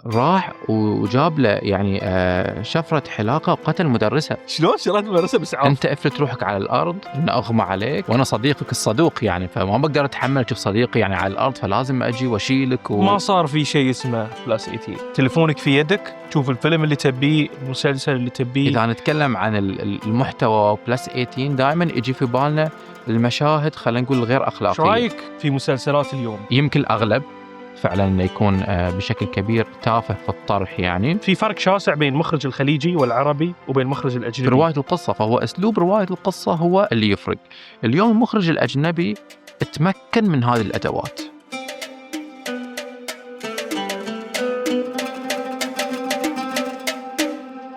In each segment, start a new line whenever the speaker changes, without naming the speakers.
راح وجاب له يعني شفرة حلاقة وقتل مدرسة.
شلون شريت مدرسة بإسعاف؟
أنت افلت روحك على الأرض إن أغمى عليك وأنا صديقك الصدوق يعني، فما بقدر أتحمل أشوف صديقي يعني على الأرض، فلازم أجي وأشيلك
ما صار في شيء اسمه بلس 18. تليفونك في يدك، تشوف الفيلم اللي تبيه، المسلسل اللي تبيه.
إذا نتكلم عن المحتوى بلس 18 دائما يجي في بالنا المشاهد خلينا نقول غير أخلاقية.
شو رايك في مسلسلات اليوم؟
يمكن الأغلب فعلا انه يكون بشكل كبير تافه في الطرح يعني.
في فرق شاسع بين المخرج الخليجي والعربي وبين المخرج الأجنبي
في رواية القصة، فهو أسلوب رواية القصة هو اللي يفرق. اليوم المخرج الأجنبي اتمكن من هذه الأدوات.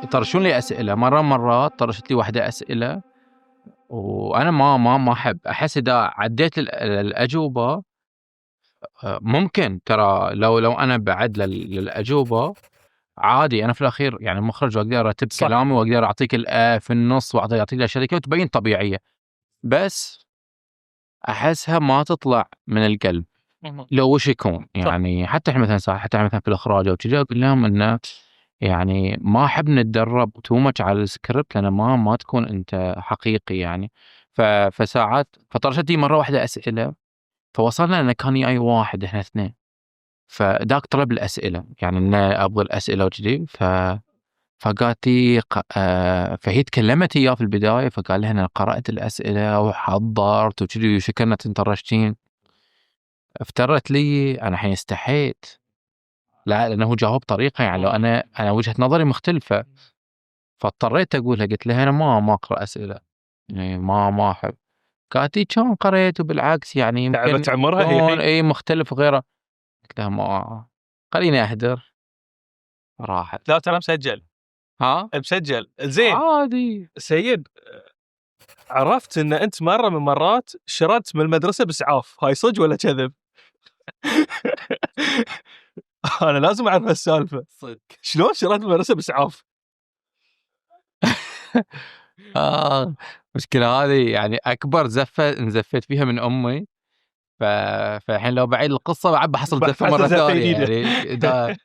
يطرشون لي أسئلة مرات طرشت لي واحدة أسئلة وأنا ما أحب أحس إذا عديت الأجوبة ممكن ترى لو أنا بعد للأجوبة عادي، أنا في الأخير يعني مخرج وأقدر أرتب كلامي وأقدر أعطيك في النص وأعطيك الأشياء وتبين طبيعية، بس أحسها ما تطلع من القلب لو وش يكون يعني. حتى إحنا مثلا في الإخراج أو كذا أقول لهم إنه يعني ما أحب نتدرب تو ماتش على السكريبت لأن ما تكون أنت حقيقي يعني. فساعات فطرشت لي مرة واحدة أسئلة، فوصلنا إن كان أي واحد إحنا اثنين، فداك طلب الأسئلة يعني إن أبغى الأسئلة وكذي فقالت لي فهي تكلمت إياه في البداية، فقال لها أنا قرأت الأسئلة وحضرت وكذي وشكرنا تنطرشتين. افترت لي أنا الحين استحيت، لا لأنه جاوب بطريقة يعني لو أنا وجهة نظري مختلفة، فاضطريت أقولها. قلت لها أنا ما أقرأ أسئلة يعني ما أحب. قالت لي شلون قريت وبالعكس يعني يمكن
تعبت عمرها
أي مختلف غيره. قلت لها ما خليني أهدر. راحت.
لا ترى مسجل.
ها
مسجل زين
عادي.
سيد. عرفت ان انت مره من المرات شردت من المدرسه باسعاف، هاي صدق ولا كذب؟ انا لازم اعرف السالفه
صدق.
شلون شردت من المدرسه باسعاف؟
مشكلة هذه يعني أكبر زفة انزفيت فيها من أمي. فالحين لو بعيد القصة بعد بحصل زفة مرة ثانية يعني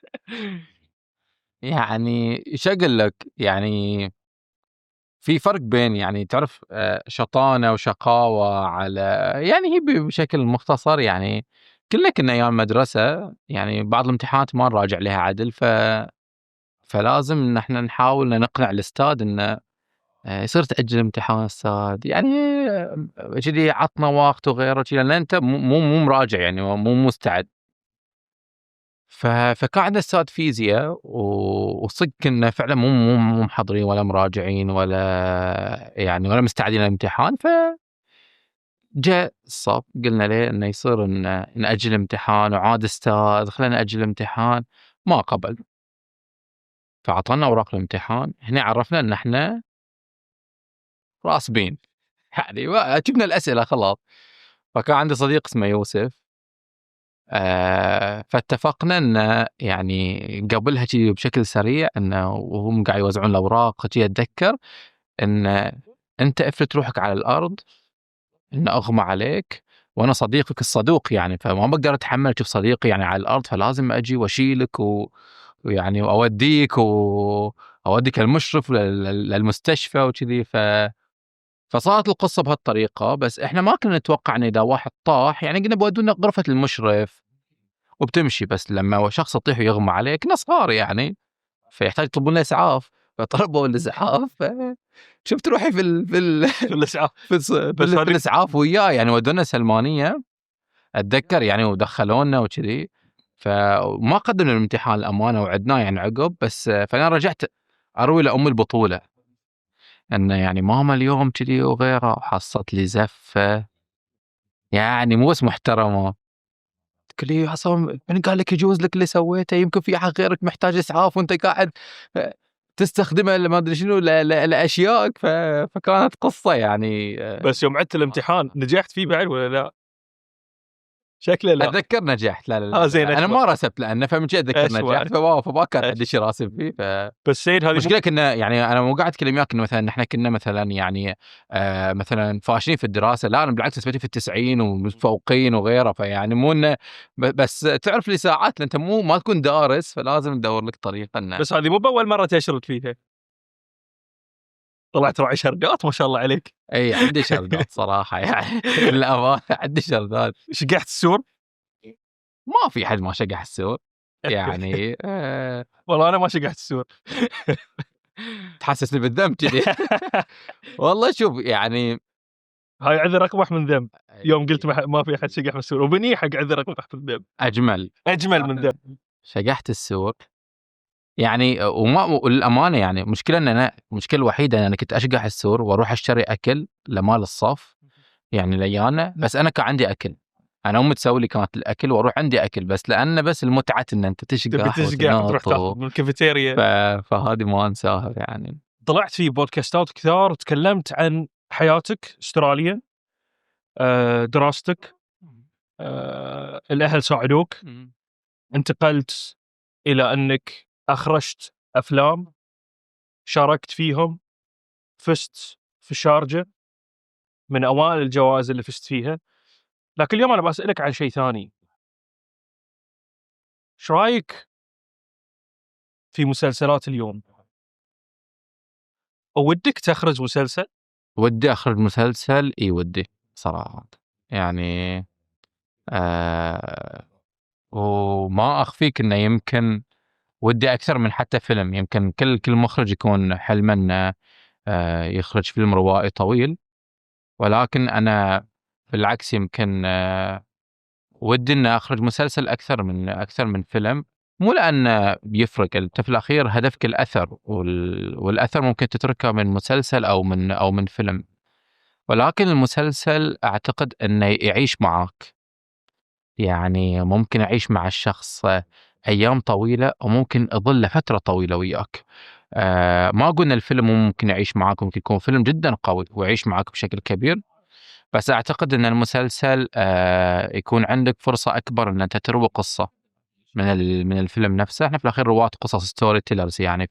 يعني إيش أقول لك يعني في فرق بين يعني تعرف شطانة وشقاوة على يعني هي بشكل مختصر يعني كلنا كنا أيام مدرسة يعني بعض الامتحانات ما نراجع لها عدل فلازم إن إحنا نحاول نقنع الأستاذ إنه يصير تأجل امتحان أستاذ يعني كذي عطنا وقت وغيره كذي لأن أنت مو مراجع يعني مو مستعد. فكان عندنا أستاذ فيزياء وصدق كنا فعلا مو محضرين ولا مراجعين ولا يعني ولا مستعدين للامتحان. جاء الصف قلنا له إنه يصير إن نأجل الامتحان وعاد أستاذ خلينا نأجل الامتحان ما قبل. فعطانا أوراق الامتحان هنا عرفنا إن إحنا راسبين يعني جبنا الأسئلة خلاص. فكان عندي صديق اسمه يوسف فاتفقنا إن يعني قبلها شيء بشكل سريع إنه وهم قاعد يوزعون الأوراق شيء أتذكر إن أنت افلت روحك على الأرض إن أغمى عليك وأنا صديقك الصدوق يعني، فما بقدر أتحمل أشوف صديقي يعني على الأرض، فلازم أجي وأشيلك ويعني وأوديك وأوديك المشرف للمستشفى وكذي. فصارت القصة بهالطريقة، بس إحنا ما كنا نتوقع إن إذا واحد طاح يعني قلنا بودونا غرفة المشرف وبتمشي، بس لما شخص يطيح ويغمى عليه كنا صغار يعني فيحتاج يطلبون له إسعاف، فطلبوا الإسعاف. شفت روحي في
الاسعاف
في الإسعاف وياه يعني ودونا سلمانية أتذكر يعني ودخلونا وكذي. فما قدمنا الامتحان الأمانة وعدناه يعني عقب، بس فأنا رجعت أروي لأم البطولة أنه يعني ماما اليوم كذي وغيره، حصت لي زفة يعني مو بس محترمة. تقول لي عصام من قال لك يجوز لك اللي سويته؟ يمكن في أحد غيرك محتاج إسعاف وأنت قاعد تستخدمه ما أدري شنو لأشيائك. فكانت قصة يعني
بس يوم عدت الامتحان نجحت فيه بعد ولا لا؟ شكله لا.
اتذكر نجحت. لا
زين
انا
أشوى.
ما رسبت لانه فمن اتذكر
أشوى.
نجحت فما كان عندي شيء راسب فيه.
بس سيد هذه
مشكلة كنا يعني انا مو قاعد اتكلم وياك انه مثلا احنا كنا مثلا يعني مثلا فاشلين في الدراسه، لا انا بالعكس نسبتي في 90 ومتفوقين وغيره. فيعني مو انه بس تعرف لي ساعات انت مو ما تكون دارس فلازم ندور لك طريقه انه.
بس هذه مو باول مره تشرد فيها، طلعت راعي شردات ما شاء الله عليك.
اي عندي شردات صراحه يعني للامانه عندي شردات.
شقحت السور؟
ما في حد ما شقح السور يعني
والله انا ما شقحت السور.
تحسسني بالذنب كذي. والله شوف يعني
هاي عذر اقبح من ذنب يوم قلت ما في احد شقح السور، وبني حق عذر اقبح من ذنب.
اجمل
من ذنب.
شقحت السور يعني. وما الامانه يعني مشكله ان انا المشكله الوحيده ان انا كنت اشقح السور واروح اشتري اكل لمال الصف يعني ليانا، بس انا كان عندي اكل. انا امي تسوي لي كانت الاكل واروح عندي اكل، بس لان بس المتعه ان انت
تبي
تشقح
تشقح وتروح تاخذ من الكافيتيريا.
فهذه ما انساها يعني.
طلعت في بودكاستات كثار تكلمت عن حياتك استراليا، دراستك، الاهل ساعدوك، انتقلت الى انك اخرجت افلام، شاركت فيهم، فزت في الشارجة من اوائل الجوائز اللي فزت فيها. لكن اليوم انا بسألك عن شيء ثاني. ايش رايك في مسلسلات اليوم؟ ودك تخرج مسلسل؟
ودي اخرج مسلسل، اي ودي صراحه يعني. وما اخفيك انه يمكن ودي اكثر من حتى فيلم. يمكن كل مخرج يكون حلمه انه يخرج فيلم روائي طويل، ولكن انا بالعكس يمكن ودي ان اخرج مسلسل اكثر من فيلم. مو لان بيفرق، انت في الاخير هدفك الاثر، والاثر ممكن تتركه من مسلسل او من فيلم، ولكن المسلسل اعتقد انه يعيش معك. يعني ممكن يعيش مع الشخص ايام طويله وممكن يظل فتره طويله وياك. ما قلنا الفيلم ممكن يعيش معك، ممكن يكون فيلم جدا قوي ويعيش معك بشكل كبير، بس اعتقد ان المسلسل يكون عندك فرصه اكبر ان انت تروي قصه من الفيلم نفسه. احنا في الاخير رواه قصص، ستوري تيلرز يعني.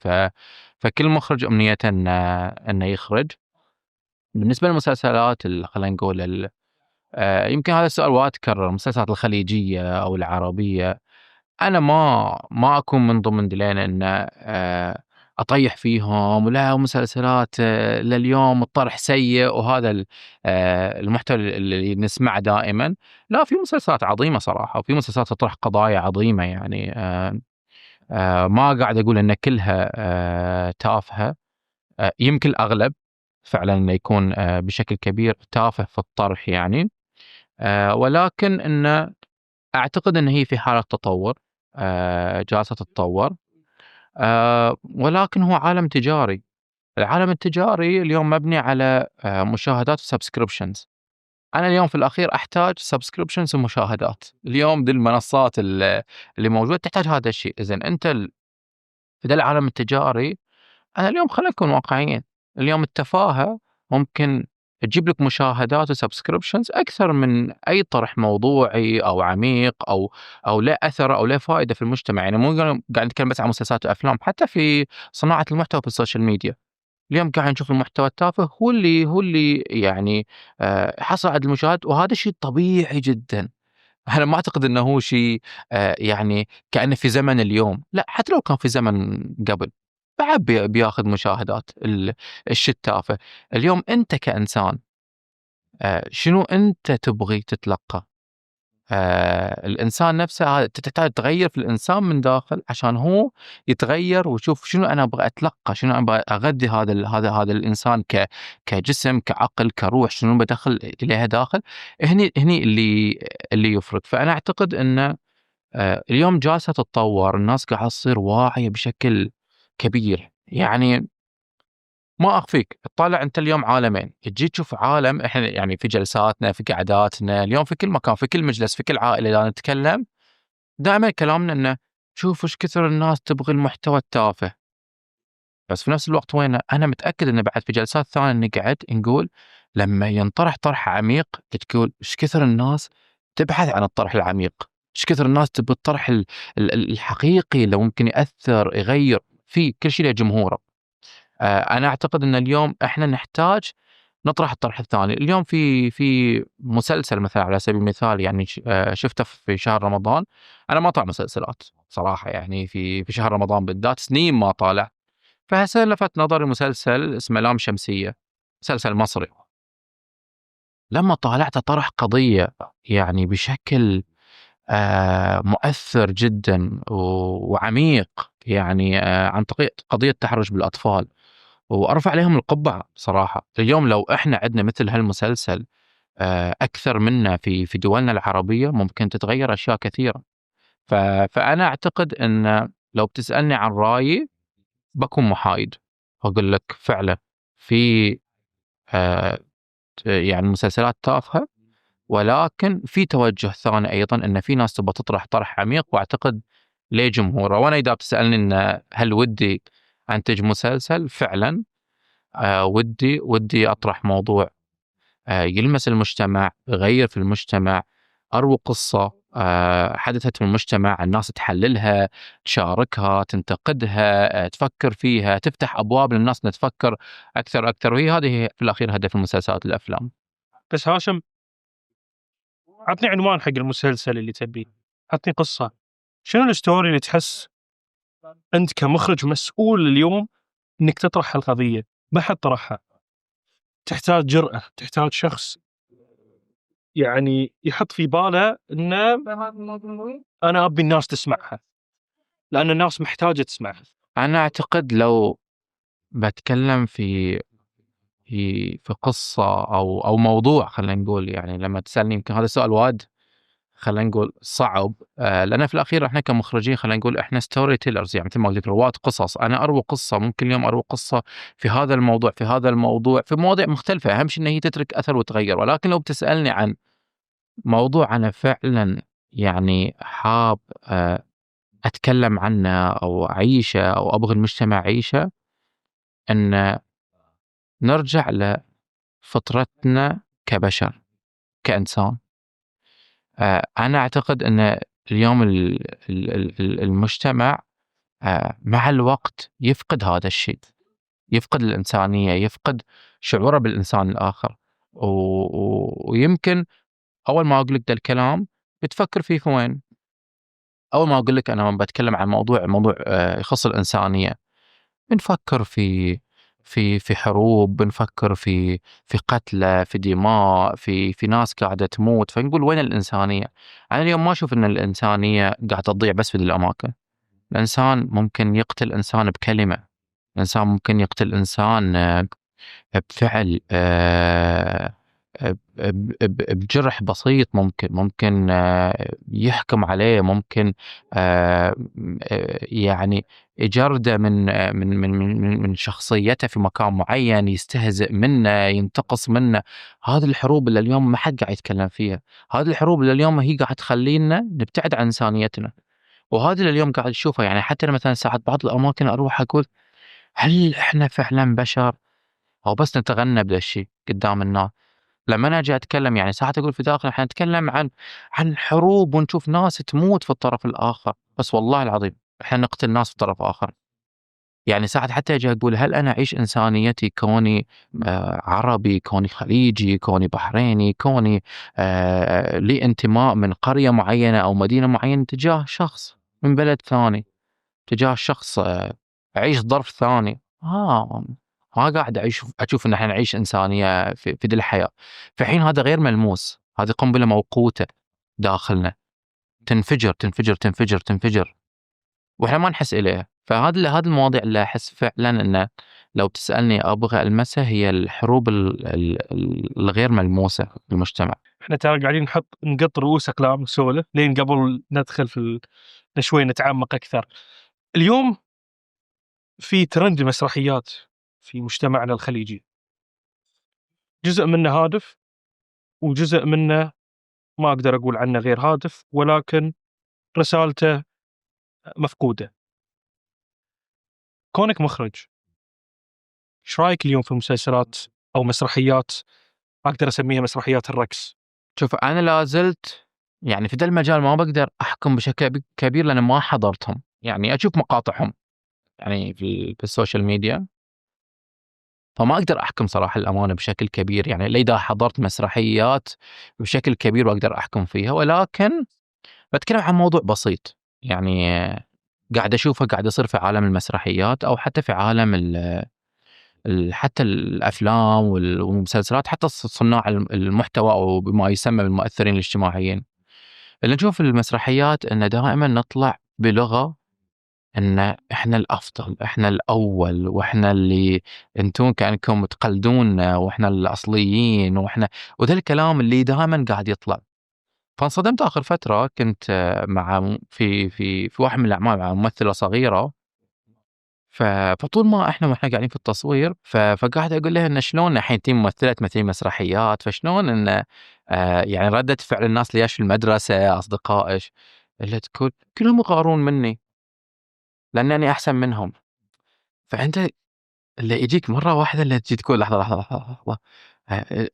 فكل مخرج امنيته انه يخرج. بالنسبه للمسلسلات خلينا نقول يمكن هذا السؤال وايد تكرر، المسلسلات الخليجيه او العربيه. انا ما اكون من ضمن دلين ان اطيح فيهم، ولا مسلسلات لليوم الطرح سيء وهذا المحتوى اللي نسمعه دائما. لا، في مسلسلات عظيمه صراحه، وفي مسلسلات تطرح قضايا عظيمه يعني. ما قاعد اقول ان كلها تافهه. يمكن الاغلب فعلا انه يكون بشكل كبير تافه في الطرح يعني. ولكن انه اعتقد ان هي في حاله تطور، جالسه تتطور. ولكن هو عالم تجاري. العالم التجاري اليوم مبني على مشاهدات وسبسكريبشنز. انا اليوم في الاخير احتاج سبسكريبشنز ومشاهدات. اليوم دي المنصات اللي موجوده تحتاج هذا الشيء. اذا انت في ذا العالم التجاري، أنا اليوم خلينا نكون واقعيين. اليوم التفاهة ممكن تجيب لك مشاهدات وسبسكريبشنز أكثر من أي طرح موضوعي أو عميق أو له أثر أو له فائدة في المجتمع. يعني مو قاعد نتكلم بس عن مسلسلات وأفلام، حتى في صناعة المحتوى في السوشيال ميديا. اليوم قاعد نشوف المحتوى التافه هو اللي يعني حصل عدد المشاهدات، وهذا شيء طبيعي جدا. أنا ما أعتقد أنه هو شيء يعني كأنه في زمن اليوم. لا، حتى لو كان في زمن قبل بعد بياخذ مشاهدات الشيء التافه. اليوم أنت كإنسان شنو أنت تبغي تتلقى؟ الإنسان نفسه هذا تحتاج تغير في الإنسان من داخل عشان هو يتغير ويشوف شنو أنا أبغى أتلقى، شنو أنا أبغى أغذي هذا الإنسان كجسم، كعقل، كروح، شنو بدخل إليها داخل. هني اللي يفرق. فأنا أعتقد إنه اليوم جالسة تتطور، الناس قاعدة تصير واعية بشكل كبير يعني. ما أخفيك، تطالع أنت اليوم عالمين، تجي تشوف عالم إحنا يعني في جلساتنا، في قعداتنا اليوم، في كل مكان، في كل مجلس، في كل عائلة إذا نتكلم دائما كلامنا إنه شوف إيش كثر الناس تبغي المحتوى التافه. بس في نفس الوقت وين أنا متأكد إنه بعد في جلسات ثانية نقعد نقول لما ينطرح طرح عميق تقول إيش كثر الناس تبحث عن الطرح العميق. ايش كثر الناس تبي الطرح الحقيقي اللي ممكن يأثر يغير في كل شيء له جمهوره. انا اعتقد ان اليوم احنا نحتاج نطرح الطرح الثاني. اليوم في مسلسل مثلا على سبيل المثال، يعني شفته في شهر رمضان. انا ما طالع مسلسلات صراحة، يعني في شهر رمضان بالذات سنين ما طالع. فهسه لفت نظري مسلسل اسمه لام شمسية، مسلسل مصري. لما طالعت طرح قضية يعني بشكل مؤثر جدا وعميق، يعني عن قضية التحرش بالأطفال، وأرفع عليهم القبعة صراحة. اليوم لو إحنا عندنا مثل هالمسلسل أكثر منا في دولنا العربية، ممكن تتغير أشياء كثيرة. فأنا أعتقد أن لو بتسألني عن رأيي بكون محايد، أقول لك فعلا في آه، يعني مسلسلات تافهة، ولكن في توجه ثاني أيضا، أن في ناس تبغى تطرح طرح عميق، وأعتقد ليه جمهوره. وأنا إذا بتسألني إن هل ودي أنتج مسلسل، فعلا ودي أطرح موضوع يلمس المجتمع، يغير في المجتمع، أروي قصة حدثت في المجتمع، الناس تحللها، تشاركها، تنتقدها، تفكر فيها، تفتح أبواب للناس أن تفكر أكثر أكثر. وهي هذه في الأخير هدف المسلسلات والأفلام.
بس هاشم، عطني عنوان حق المسلسل اللي تبيه، عطني قصة. شنو الستوري اللي تحس أنت كمخرج مسؤول اليوم إنك تطرح القضية؟ ما حد طرحها. تحتاج جرأة، تحتاج شخص يعني يحط في باله إنه أنا أبي الناس تسمعها، لأن الناس محتاجة تسمعها.
أنا أعتقد لو بتكلم في قصة أو موضوع، خلينا نقول، يعني لما تسألني يمكن هذا السؤال وايد خلينا نقول صعب. لأن في الأخير إحنا كمخرجين، خلينا نقول إحنا ستوري تيلرز، يعني مثل ما قلت رواد قصص. أنا أروي قصة، ممكن اليوم أروي قصة في هذا الموضوع، في هذا الموضوع، في مواضيع مختلفة. أهم شيء إن هي تترك أثر وتغير. ولكن لو بتسألني عن موضوع أنا فعلا يعني حاب أتكلم عنه أو أعيشه أو أبغى المجتمع يعيشه، أن نرجع لفطرتنا كبشر، كإنسان. أنا أعتقد أن اليوم المجتمع مع الوقت يفقد هذا الشيء، يفقد الإنسانية، يفقد شعوره بالإنسان الآخر. ويمكن أول ما أقول لك ده الكلام بتفكر فيه في وين؟ أول ما أقول لك أنا بتكلم عن موضوع يخص الإنسانية، بنفكر في حروب، بنفكر في قتلى، في دماء، في ناس قاعدة تموت. فنقول وين الإنسانية؟ أنا اليوم ما أشوف إن الإنسانية قاعدة تضيع بس في ذي الأماكن. الإنسان ممكن يقتل إنسان بكلمة، الإنسان ممكن يقتل إنسان بفعل بجرح بسيط، ممكن يحكم عليه، ممكن يعني يجرده من شخصيته في مكان معين، يستهزئ منه، ينتقص منه. هذه الحروب اللي اليوم ما حد قاعد يتكلم فيها، هذه الحروب اللي اليوم هي قاعد تخلينا نبتعد عن إنسانيتنا. وهذه اللي اليوم قاعد نشوفها. يعني حتى أنا مثلا ساعات بعض الأماكن أروح أقول هل إحنا فعلا بشر أو بس نتغنى بهذا الشيء قدام الناس؟ لما أنا أجي أتكلم، يعني ساعات أقول في داخل إحنا نتكلم عن حروب ونشوف ناس تموت في الطرف الآخر، بس والله العظيم إحنا نقتل ناس في الطرف الآخر. يعني ساعات حتى أجي أقول هل أنا أعيش إنسانيتي كوني عربي، كوني خليجي، كوني بحريني، كوني لي انتماء من قرية معينة أو مدينة معينة تجاه شخص من بلد ثاني، تجاه شخص أعيش ظرف ثاني. ما قاعد أشوف إن إحنا نعيش إنسانية في دي الحياة. في حين هذا غير ملموس، هذه قنبلة موقوتة داخلنا، تنفجر تنفجر تنفجر تنفجر، وإحنا ما نحس إليها. هذه المواضيع اللي أحس فعلا إن لو تسألني أبغى ألمسها، هي الحروب الغير ملموسة في المجتمع.
إحنا ترى قاعدين نقط رؤوس أقلام نسولف لين قبل ندخل شوي نتعمق أكثر. اليوم في ترند المسرحيات في مجتمعنا الخليجي، جزء منه هادف وجزء منه ما أقدر أقول عنه غير هادف، ولكن رسالته مفقودة. كونك مخرج، إيش رأيك اليوم في مسلسلات أو مسرحيات، أقدر أسميها مسرحيات الرقص؟
شوف، أنا لا زلت يعني في ذا المجال ما باقدر أحكم بشكل كبير لأن ما حضرتهم، يعني أشوف مقاطعهم يعني في السوشيال ميديا، فما أقدر أحكم صراحة للأمانة بشكل كبير، يعني إلا إذا حضرت مسرحيات بشكل كبير وأقدر أحكم فيها، ولكن باتكلم عن موضوع بسيط، يعني قاعد أشوفه قاعد يصير في عالم المسرحيات أو حتى في عالم حتى الأفلام والمسلسلات، حتى صناع المحتوى أو بما يسمى بالمؤثرين الاجتماعيين. اللي نشوف في المسرحيات إنه دائمًا نطلع بلغة إن إحنا الأفضل، إحنا الأول، وإحنا اللي أنتم كأنكم تقلدونا وإحنا الأصليين وذا الكلام اللي دائمًا قاعد يطلع. فانصدمت آخر فترة كنت مع في واحد من الأعمال مع ممثلة صغيرة، فطول ما وإحنا قاعدين في التصوير فقاعد أقول لها إن شلون الحين أنتِ ممثلة تمثلين مسرحيات، فشلون إن يعني ردة فعل الناس ليش في المدرسة، أصدقائِش، اللي تقول كلهم يغارون مني لأنني أحسن منهم. فأنت اللي يجيك مرة واحدة اللي تجي تقول لحظة، لحظة، لحظة، لحظة،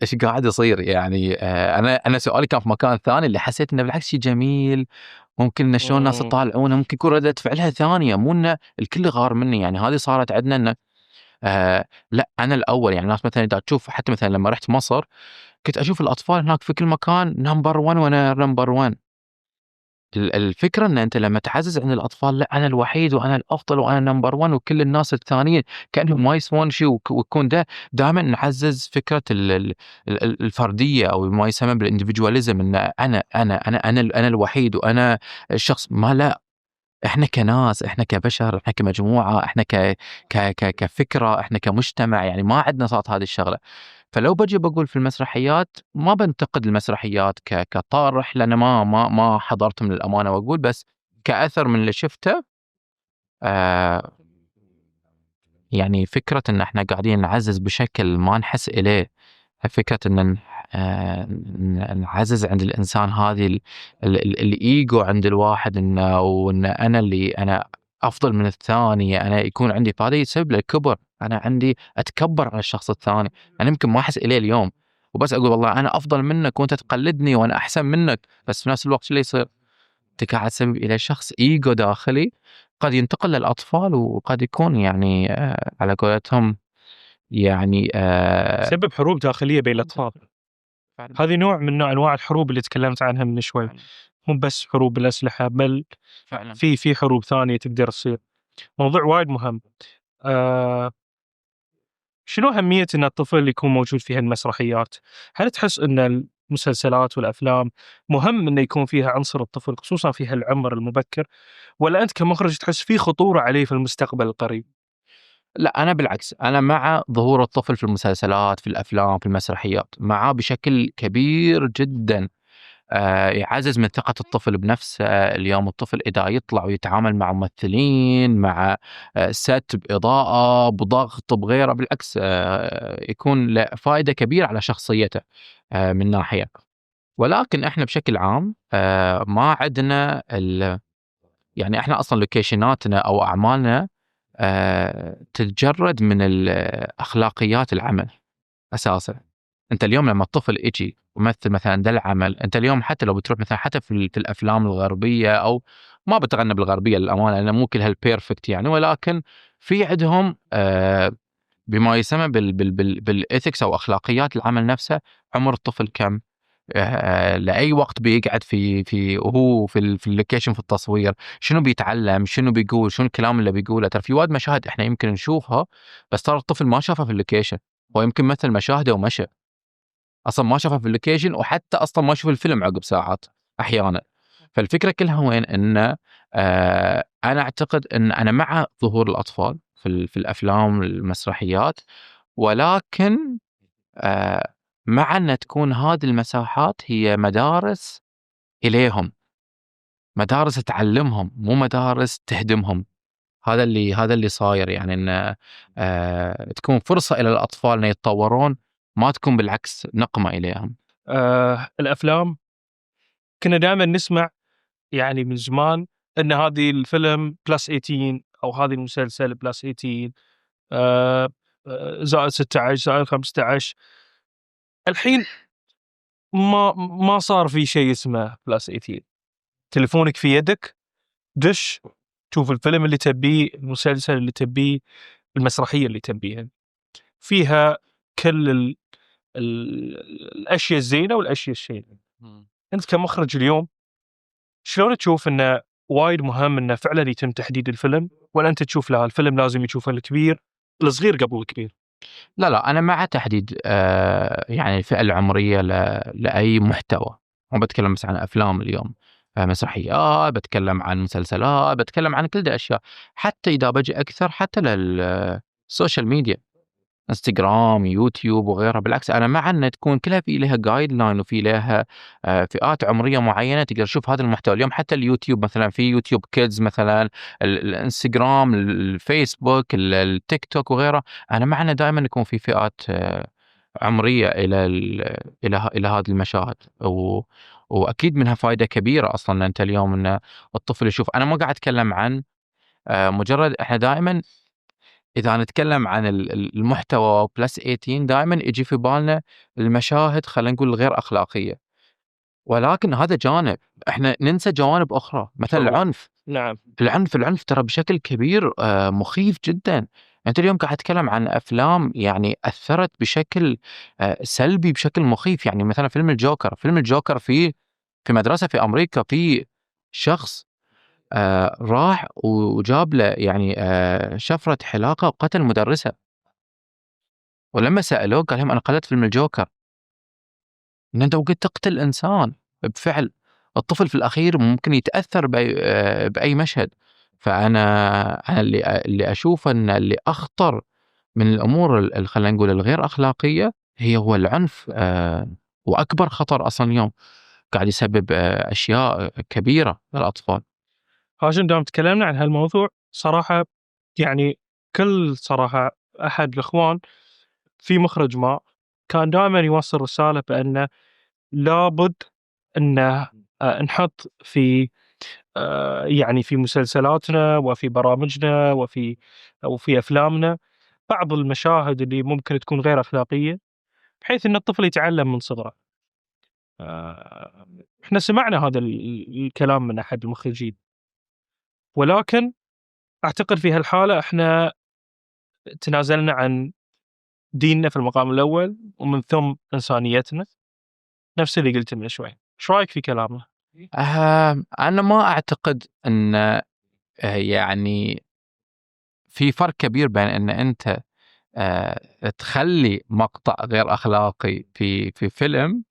إيش قاعد يصير؟ يعني أنا سؤالي كان في مكان ثاني، اللي حسيت إنه بالعكس شيء جميل، ممكن إن شلون الناس
إمم.
يطالعونه، ممكن يكون ردة فعلها ثانية، مو إنه الكل غار مني، يعني هذه صارت عندنا إنه لأ أنا الأول، يعني الناس مثلًا إذا تشوف حتى مثلًا لمّا رحت مصر، كنت أشوف الأطفال هناك في كل مكان number one وأنا number one. الفكرة إن أنت لمّا تعزّز عند الأطفال لأ أنا الوحيد وأنا الأفضل وأنا number one وكل الناس الثانيين كأنهم ما يسوون شي، ويكون دائمًا نعزّز فكرة الفردية أو ما يسمى بالindividualism، إن أنا الوحيد وأنا الشخص، ما لأ، إحنا كناس، إحنا كبشر، إحنا كمجموعة، إحنا ك ك ك كفكرة، إحنا كمجتمع، يعني ما عندنا صارت هذه الشغلة. فلو باجي باقول في المسرحيات ما بانتقد المسرحيات كطارح، لأن ما حضرتهم للأمانة، وأقول بس كأثر من اللي شفته. آآ يعني فكرة إن إحنا قاعدين نعزّز بشكل ما نحس إليه، فكرة إن نعزّز عند الإنسان هذه الإيجو عند الواحد، وإن أنا أفضل من الثاني، أنا يكون عندي، فهذا يسبب لي الكبر، أنا عندي أتكبّر على الشخص الثاني، أنا يمكن ما أحس إليه اليوم، وبس أقول والله أنا أفضل منك وأنت تقلدني وأنا أحسن منك، بس في نفس الوقت شو اللي يصير؟ أنت قاعد تسبب إلى شخص إيجو داخلي قد ينتقل للأطفال، وقد يكون يعني على قولتهم يعني
يسبب حروب داخلية بين الأطفال.
فعلًا،
هذه نوع من أنواع الحروب اللي تكلمت عنها من شوي،
فعلًا،
مو بس حروب بالأسلحة، بل
فعلًا.
في حروب ثانية تقدر تصير. موضوع وايد مهم. آآ شنو أهمية إن الطفل يكون موجود في هالمسرحيات؟ هل تحس إن المسلسلات والأفلام مهم إنه يكون فيها عنصر الطفل خصوصًا في هالعمر المبكر، والّا أنت كمخرج تحس في خطورة عليه في المستقبل القريب؟
لأ، أنا بالعكس، أنا مع ظهور الطفل في المسلسلات، في الأفلام، في المسرحيات، معاه بشكل كبير جدًا. يعزّز من ثقة الطفل بنفسه. اليوم الطفل إذا يطلع ويتعامل مع ممثلين، مع set بإضاءة، بضغط، بغيره، بالعكس يكون له فائدة كبيرة على شخصيته من ناحية. ولكن إحنا بشكل عام ما عندنا يعني إحنا أصلًا لوكيشناتنا أو أعمالنا تتجرد من أخلاقيات العمل أساسًا. أنت اليوم لمّا الطفل ييجي ويمثل مثلًا ده العمل، أنت اليوم حتى لو بتروح مثلًا حتى في الأفلام الغربية، أو ما باتغنى بالغربية للأمانة لأن مو كلها الperfect يعني، ولكن في عندهم بما يسمى بالethics أو أخلاقيات العمل نفسه. عمر الطفل كم؟ لأي وقت بيقعد وهو في الlocation في التصوير، شنو بيتعلم، شنو بيقول، شنو الكلام اللي بيقوله. ترى في وايد مشاهد إحنا يمكن نشوفها، بس ترى الطفل ما شافها في الlocation، هو يمكن مثل مشاهده ومشى، أصلًا ما شافها في الlocation، وحتى أصلًا ما يشوف الفيلم عقب ساعات أحيانًا. فالفكرة كلها وين؟ إنه أنا أعتقد إن أنا مع ظهور الأطفال في الأفلام والمسرحيات، ولكن مع أن تكون هذه المساحات هي مدارس إليهم، مدارس تعلمهم، مو مدارس تهدمهم. هذا اللي صاير، يعني إن تكون فرصة إلى الأطفال إن يتطورون، ما تكون بالعكس نقمة إليهم.
الأفلام كنا دائمًا نسمع يعني من زمان إن هذه الفيلم +18 أو هذه المسلسل +18 آآ زائد 16 زائد 15. الحين ما صار في شيء اسمه بلس 18. تليفونك في يدك، دش شوف الفيلم اللي تبيه، المسلسل اللي تبيه، المسرحية اللي تبيها، فيها كل الأشياء الزينة والأشياء الشينة. أنت كمخرج اليوم شلون تشوف إنه وايد مهم إنه فعلا يتم تحديد الفيلم، ولا أنت تشوف لا الفيلم لازم يشوفه الكبير، الصغير قبل الكبير؟
لا أنا مع تحديد يعني الفئة العمرية لأي محتوى. مو بتكلم بس عن أفلام اليوم، مسرحيات، بتكلم عن مسلسلات، بتكلم عن كل دي أشياء. حتى إذا بجي أكثر حتى للسوشيال ميديا، انستغرام، يوتيوب وغيرها. بالعكس أنا مع أن تكون كلها في لها جايد لاين وفي لها فئات عمرية معينة تقدر تشوف هذا المحتوى. اليوم حتى اليوتيوب مثلا، في يوتيوب كيدز مثلا، الانستغرام، الفيسبوك، التيك توك وغيره. أنا مع أن دائما يكون في فئات عمرية إلى هذه المشاهد، وأكيد منها فائدة كبيرة. أصلا أنت اليوم أن الطفل يشوف. أنا ما قاعد أتكلم عن مجرد، إحنا دائما إذا نتكلم عن المحتوى بلس 18 دائما يجي في بالنا المشاهد، خلينا نقول غير أخلاقية، ولكن هذا جانب. احنا ننسى جوانب أخرى، مثلا العنف.
نعم.
العنف ترى بشكل كبير مخيف جدا. أنت اليوم قاعد تتكلم عن أفلام يعني أثرت بشكل سلبي، بشكل مخيف. يعني مثلا فيلم الجوكر في مدرسة في أمريكا، في شخص راح وجاب له يعني شفرة حلاقة وقتل مدرسة. ولما سألوه قال لهم أنا قلدت فيلم الجوكر. إن أنت وقت تقتل إنسان بفعل، الطفل في الأخير ممكن يتأثر بأي مشهد. فأنا اللي أشوف أن اللي أخطر من الأمور خلينا نقول الغير أخلاقية هو العنف. وأكبر خطر أصلا اليوم قاعد يسبب أشياء كبيرة للأطفال.
هاشم، دام تكلمنا عن هالموضوع صراحة، يعني كل صراحة أحد الإخوان في مخرج ما كان دائما يوصل رسالة بأنه لابد أنه نحط في يعني في مسلسلاتنا وفي برامجنا وفي أفلامنا بعض المشاهد اللي ممكن تكون غير أخلاقية، بحيث أن الطفل يتعلم من صغره. إحنا سمعنا هذا الكلام من أحد المخرجين، ولكن أعتقد في هالحالة إحنا تنازلنا عن ديننا في المقام الأول، ومن ثم إنسانيتنا، نفس اللي قلت من شوي. إيش رأيك في كلامه؟
أنا ما أعتقد أن يعني في فرق كبير بين أن أنت تخلي مقطع غير أخلاقي في فيلم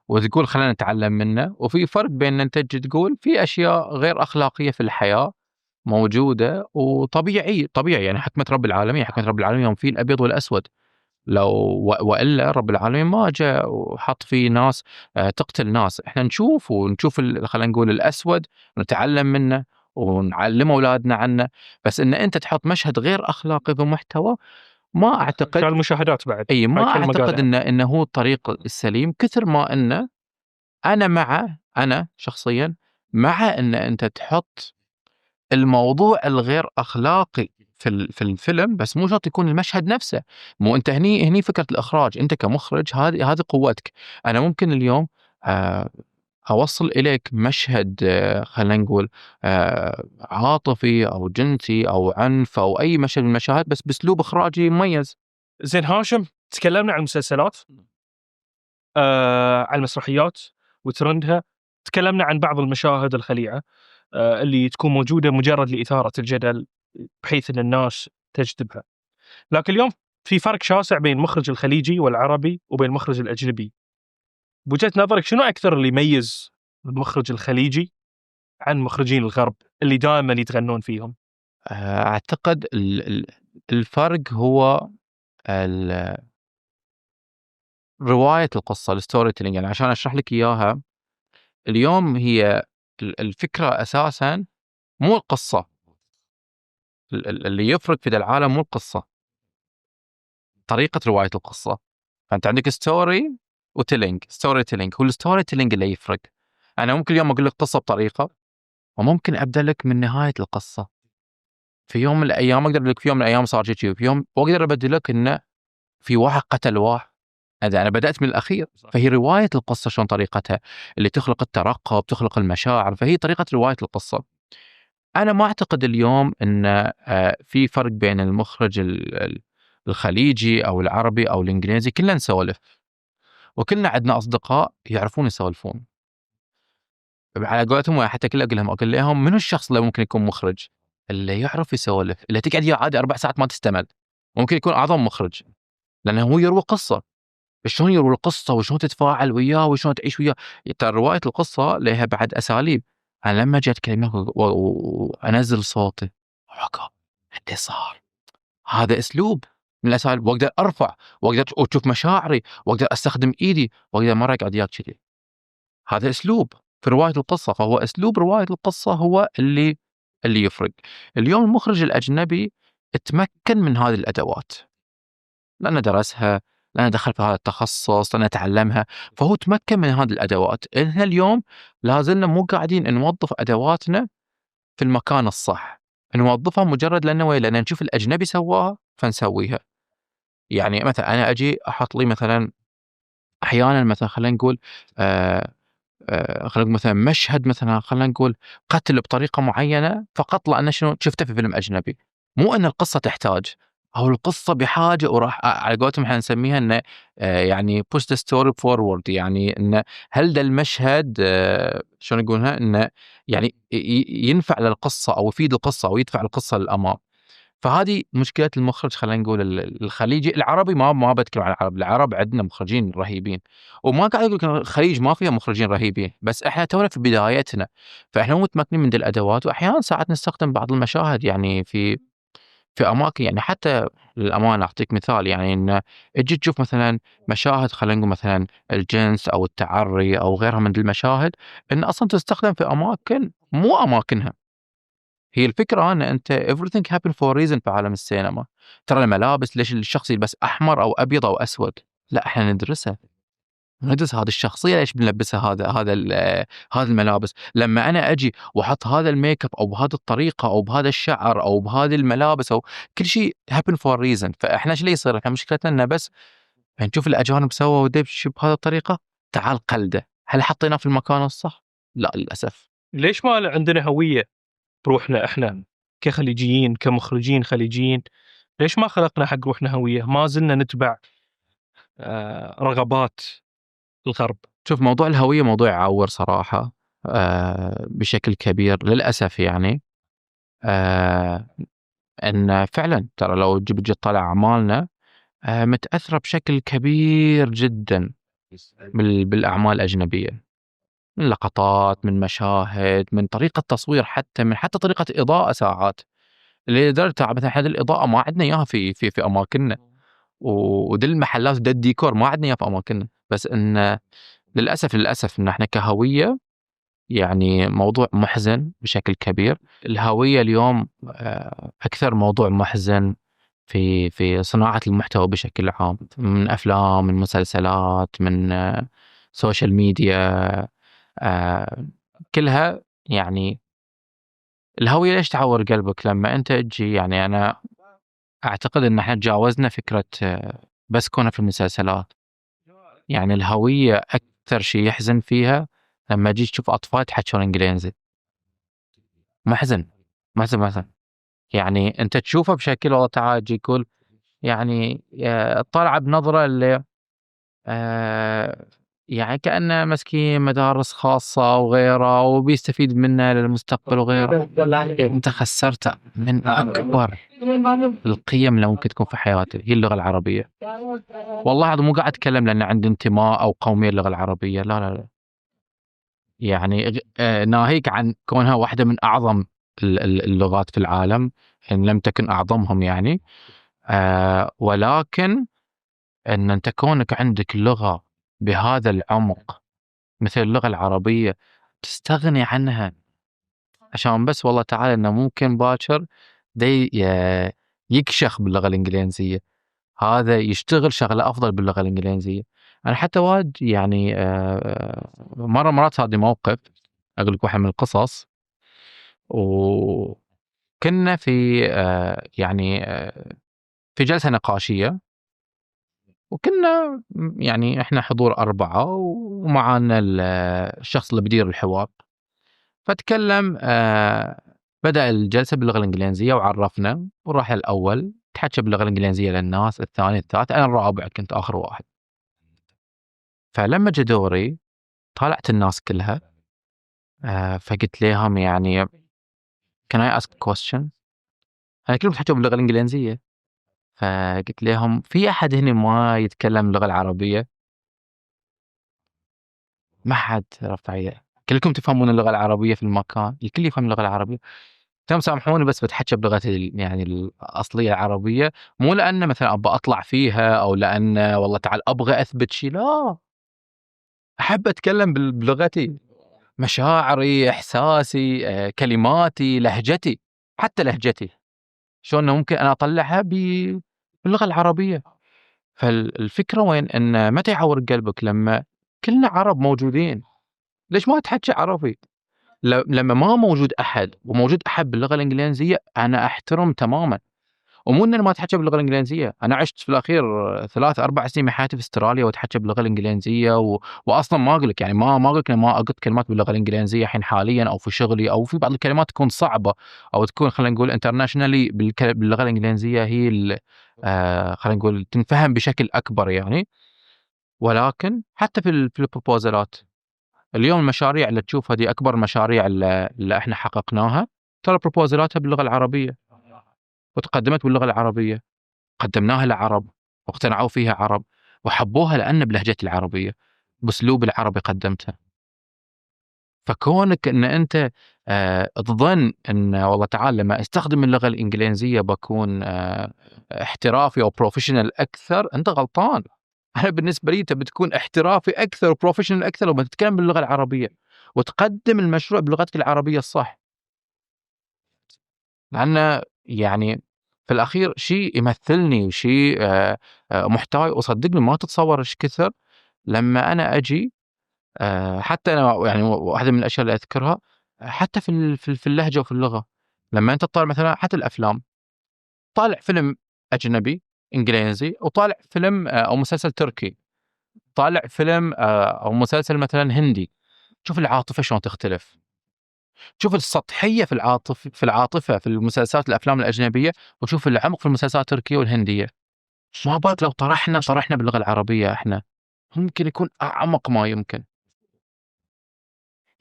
وتقول خلينا نتعلم منه، وفي فرق بين أن أنت تجي تقول في أشياء غير أخلاقية في الحياة موجودة وطبيعي. يعني حكمة رب العالمين يوم في الأبيض والأسود. لو وإلا رب العالمين ما جاء وحط فيه ناس تقتل ناس. احنا نشوف خلينا نقول الأسود، نتعلم منه ونعلم أولادنا عنه. بس إن أنت تحط مشهد غير أخلاقي بمحتوى، ما أعتقد.
كان المشاهدات بعد
أي ما
هاي كلمة
أعتقد
قالها.
إنه هو الطريق السليم. كثر ما إنه أنا شخصيا مع إن أنت تحط الموضوع الغير أخلاقي في الفيلم، بس مو شرط يكون المشهد نفسه. مو أنت هني فكرة الإخراج. أنت كمخرج هذه قوتك. أنا ممكن اليوم أوصل إليك مشهد خلينا نقول عاطفي أو جنسي أو عنف أو أي مشهد من المشاهد، بس بأسلوب إخراجي مميز.
زين هاشم، تكلمنا عن المسلسلات، عن المسرحيات وترندها، تكلمنا عن بعض المشاهد الخليعة اللي تكون موجودة مجرد لإثارة الجدل بحيث أن الناس تجذبها. لكن اليوم في فرق شاسع بين المخرج الخليجي والعربي وبين المخرج الأجنبي. بوجهة نظرك شنو أكثر اللي يميز المخرج الخليجي عن مخرجين الغرب اللي دائما يتغنون فيهم؟
أعتقد الفرق هو رواية القصة، الستوري تيلينج. يعني عشان أشرح لك إياها، اليوم هي الفكرة أساسا مو القصة. اللي يفرق في ذا العالم مو القصة، طريقة رواية القصة. فأنت عندك ستوري تيلينج هو الستوري تيلينج اللي يفرق. أنا ممكن اليوم أقول لك قصة بطريقة، وممكن أبدأ لك من نهاية القصة. في يوم من الأيام أقدر أقول لك في يوم من الأيام صار شيء، في يوم وأقدر أبدل لك إنه في واحد قتل واحد، أنا بدأت من الأخير، فهي رواية القصة شلون طريقتها اللي تخلق الترقب، تخلق المشاعر، فهي طريقة رواية القصة. أنا ما أعتقد اليوم إن في فرق بين المخرج الخليجي أو العربي أو الإنجليزي، كلنا نسولف، وكلنا عندنا أصدقاء يعرفون يسولفون. على قولتهم حتى كل أقول لهم منو الشخص اللي ممكن يكون مخرج؟ اللي يعرف يسولف، اللي تقعد وياه عادي 4 ساعات ما تستمل، ممكن يكون أعظم مخرج، لأنه هو يروي قصة. شلون يروي القصة وشلون تتفاعل وياه وشلون تعيش وياه. ترى رواية القصة لها بعد أساليب. أنا لما جيت أكلمك وأنزل صوتي عقب حتى صار، هذا أسلوب من الأساليب، وأقدر أرفع وأقدر وتشوف مشاعري وأقدر أستخدم إيدي وأقدر مرة أقعد وياك كذي. هذا أسلوب في رواية القصة، فهو أسلوب رواية القصة هو اللي يفرق. اليوم المخرج الأجنبي اتمكن من هذه الأدوات، لأنه درسها، لأنه دخل في هذا التخصص، لأنه تعلمها، فهو تمكن من هذه الأدوات. إحنا اليوم لازلنا مو قاعدين نوظف أدواتنا في المكان الصح، نوظفها مجرد لأن نشوف الأجنبي سواها فنسويها. يعني مثلا أنا أجي أحط لي مثلا أحيانا مثلا خلينا نقول آه خلينا نقول مثلا مشهد، مثلا خلينا نقول قتل بطريقة معينة فقط لأن شنو شفته في فيلم أجنبي، مو أن القصة تحتاج أو القصة بحاجة وراح على قولتهم احنا نسميها إنه يعني push the story forward، يعني إنه هل ده المشهد شلون يقولونها إنه يعني ينفع للقصة أو يفيد القصة أو يدفع القصة للأمام. فهذه مشكلة المخرج خلينا نقول الخليجي. العربي ما بتكلم عن العرب عندنا مخرجين رهيبين، وما قاعد أقول لك الخليج ما فيها مخرجين رهيبين، بس إحنا تونا في بدايتنا، فإحنا مو متمكنين من دي الأدوات، وأحيانًا ساعات نستخدم بعض المشاهد يعني في أماكن، يعني حتى للأمانة أعطيك مثال، يعني إن تجي تشوف مثلًا مشاهد خلينا نقول مثلًا الجنس أو التعري أو غيرها من دي المشاهد، إن أصلًا تستخدم في أماكن مو أماكنها. هي الفكرة أن أنت everything happen for a reason في عالم السينما. ترى الملابس ليش الشخص يلبس أحمر أو أبيض أو أسود؟ لأ إحنا ندرسها، ندرس هذه الشخصية ليش بنلبسها هذا الملابس. لما أنا أجي وأحط هذا الميك اب أو بهذه الطريقة أو بهذا الشعر أو بهذه الملابس أو كل شيء happen for a reason. فإحنا إيش اللي يصير؟ إحنا مشكلتنا إنه بس نشوف الأجانب سووا دبش بهذه الطريقة، تعال قلده. هل حطيناه في المكان الصح؟ لا للأسف.
ليش ما عندنا هوية بروحنا إحنا كخليجيين، كمخرجين خليجيين؟ ليش ما خلقنا حق روحنا هوية؟ ما زلنا نتبع رغبات الغرب.
شوف موضوع الهوية موضوع يعور صراحة بشكل كبير للأسف. يعني آه أن فعلا ترى لو جيت تطلع أعمالنا متأثرة بشكل كبير جدا بالأعمال الأجنبية، من لقطات، من مشاهد، من طريقة تصوير، حتى طريقة إضاءة ساعات، لدرجة مثلا احنا الإضاءة ما عندنا إياها في أماكننا، ودي المحلات ده الديكور ما عندنا إياه في أماكننا. بس إن للأسف إن احنا كهوية يعني موضوع محزن بشكل كبير. الهوية اليوم أكثر موضوع محزن في صناعة المحتوى بشكل عام، من أفلام، من مسلسلات، من سوشيال ميديا، كلها. يعني الهوية ليش تعور قلبك لما أنت تجي؟ يعني أنا أعتقد إن احنا تجاوزنا فكرة بس كونها في المسلسلات. يعني الهوية أكثر شيء يحزن فيها لما تجي تشوف أطفال يتحجون إنجليزي. محزن، محزن. يعني أنت تشوفه بشكل والله تعالى يجي يقول يعني طالعة بنظرة اللي يعني كأنه مسكين مدارس خاصة وغيره وبيستفيد منه للمستقبل وغيره. أنت خسرت من أكبر القيم اللي ممكن تكون في حياته، هي اللغة العربية. والله هذا مو قاعد أتكلم لأن عندي انتماء أو قومية اللغة العربية، لا. يعني ناهيك عن كونها واحدة من أعظم اللغات في العالم، إن لم تكن أعظمهم يعني. ولكن أن أنت كونك عندك لغة بهذا العمق مثل اللغة العربية تستغني عنها عشان بس والله تعالى أنه ممكن باكر دي يكشخ باللغة الإنجليزية، هذا يشتغل شغلة أفضل باللغة الإنجليزية. أنا حتى وايد يعني مرات هذا موقف أقول لك واحد من القصص، وكنا في يعني في جلسة نقاشية، وكنا يعني إحنا حضور 4 ومعانا الشخص اللي بيدير الحوار. فتكلم بدأ الجلسة باللغة الإنجليزية وعرفنا، وراح الأول تحكى باللغة الإنجليزية للناس، الثاني الثالث، أنا الرابع كنت آخر واحد. فلما جا دوري طالعت الناس كلها فقلت لهم يعني can I ask a question؟ أنا كلهم يتحكوا باللغة الإنجليزية، فقلت لهم في أحد هنا ما يتكلم اللغة العربية؟ ما حد رفع يده. كلكم تفهمون اللغة العربية في المكان؟ الكل يفهم اللغة العربية. قلت لهم سامحوني بس بتحكى بلغتي يعني الأصلية العربية، مو لأن مثلا أبى أطلع فيها أو لأن والله تعال أبغى أثبت شيء، لا، أحب أتكلم بلغتي، مشاعري، إحساسي، كلماتي، لهجتي، حتى لهجتي شلون ممكن أنا أطلعها باللغة العربية. فالفكرة وين؟ إن متى يعور قلبك لما كلنا عرب موجودين، ليش ما تحكي عربي؟ لما ما موجود أحد وموجود أحد باللغة الإنجليزية أنا أحترم تماما. ومو إن أنا ما أتحكى باللغة الإنجليزية، أنا عشت في الأخير 3-4 سنين من حياتي في أستراليا وأتحكى باللغة الإنجليزية وأصلا ما أقول لك يعني ما أقول لك ما أقول كلمات باللغة الإنجليزية الحين حاليا أو في شغلي، أو في بعض الكلمات تكون صعبة أو تكون خلينا نقول internationally باللغة الإنجليزية هي خلينا نقول تنفهم بشكل أكبر يعني. ولكن حتى في البروبوزلات اليوم المشاريع اللي تشوفها دي أكبر المشاريع اللي إحنا حققناها، ترى بروبوزلاتها باللغة العربية وتقدمت باللغة العربية، قدمناها لعرب واقتنعوا فيها عرب وحبوها لأن بلهجتي العربية بأسلوب العربي قدمتها. فكونك إن أنت تظن إن والله تعال لما أستخدم اللغة الإنجليزية بكون احترافي أو بروفيشنال أكثر، أنت غلطان. أنا بالنسبة لي تبي تكون احترافي أكثر وبروفيشنال أكثر لما تتكلم باللغة العربية وتقدم المشروع بلغتك العربية الصح، لأن يعني في الأخير شيء يمثلني وشيء محتوى، وصدقني ما تتصور إيش كثر لما أنا أجي حتى أنا يعني واحدة من الأشياء اللي أذكرها حتى في اللهجة وفي اللغة، لما أنت تطالع مثلا حتى الأفلام، طالع فيلم أجنبي إنجليزي وطالع فيلم أو مسلسل تركي، طالع فيلم أو مسلسل مثلا هندي، شوف العاطفة شلون تختلف، شوف السطحية في العاطفة في المسلسلات الأفلام الأجنبية، وشوف العمق في المسلسلات التركية والهندية. ما بالك لو طرحنا باللغة العربية إحنا، ممكن يكون أعمق ما يمكن.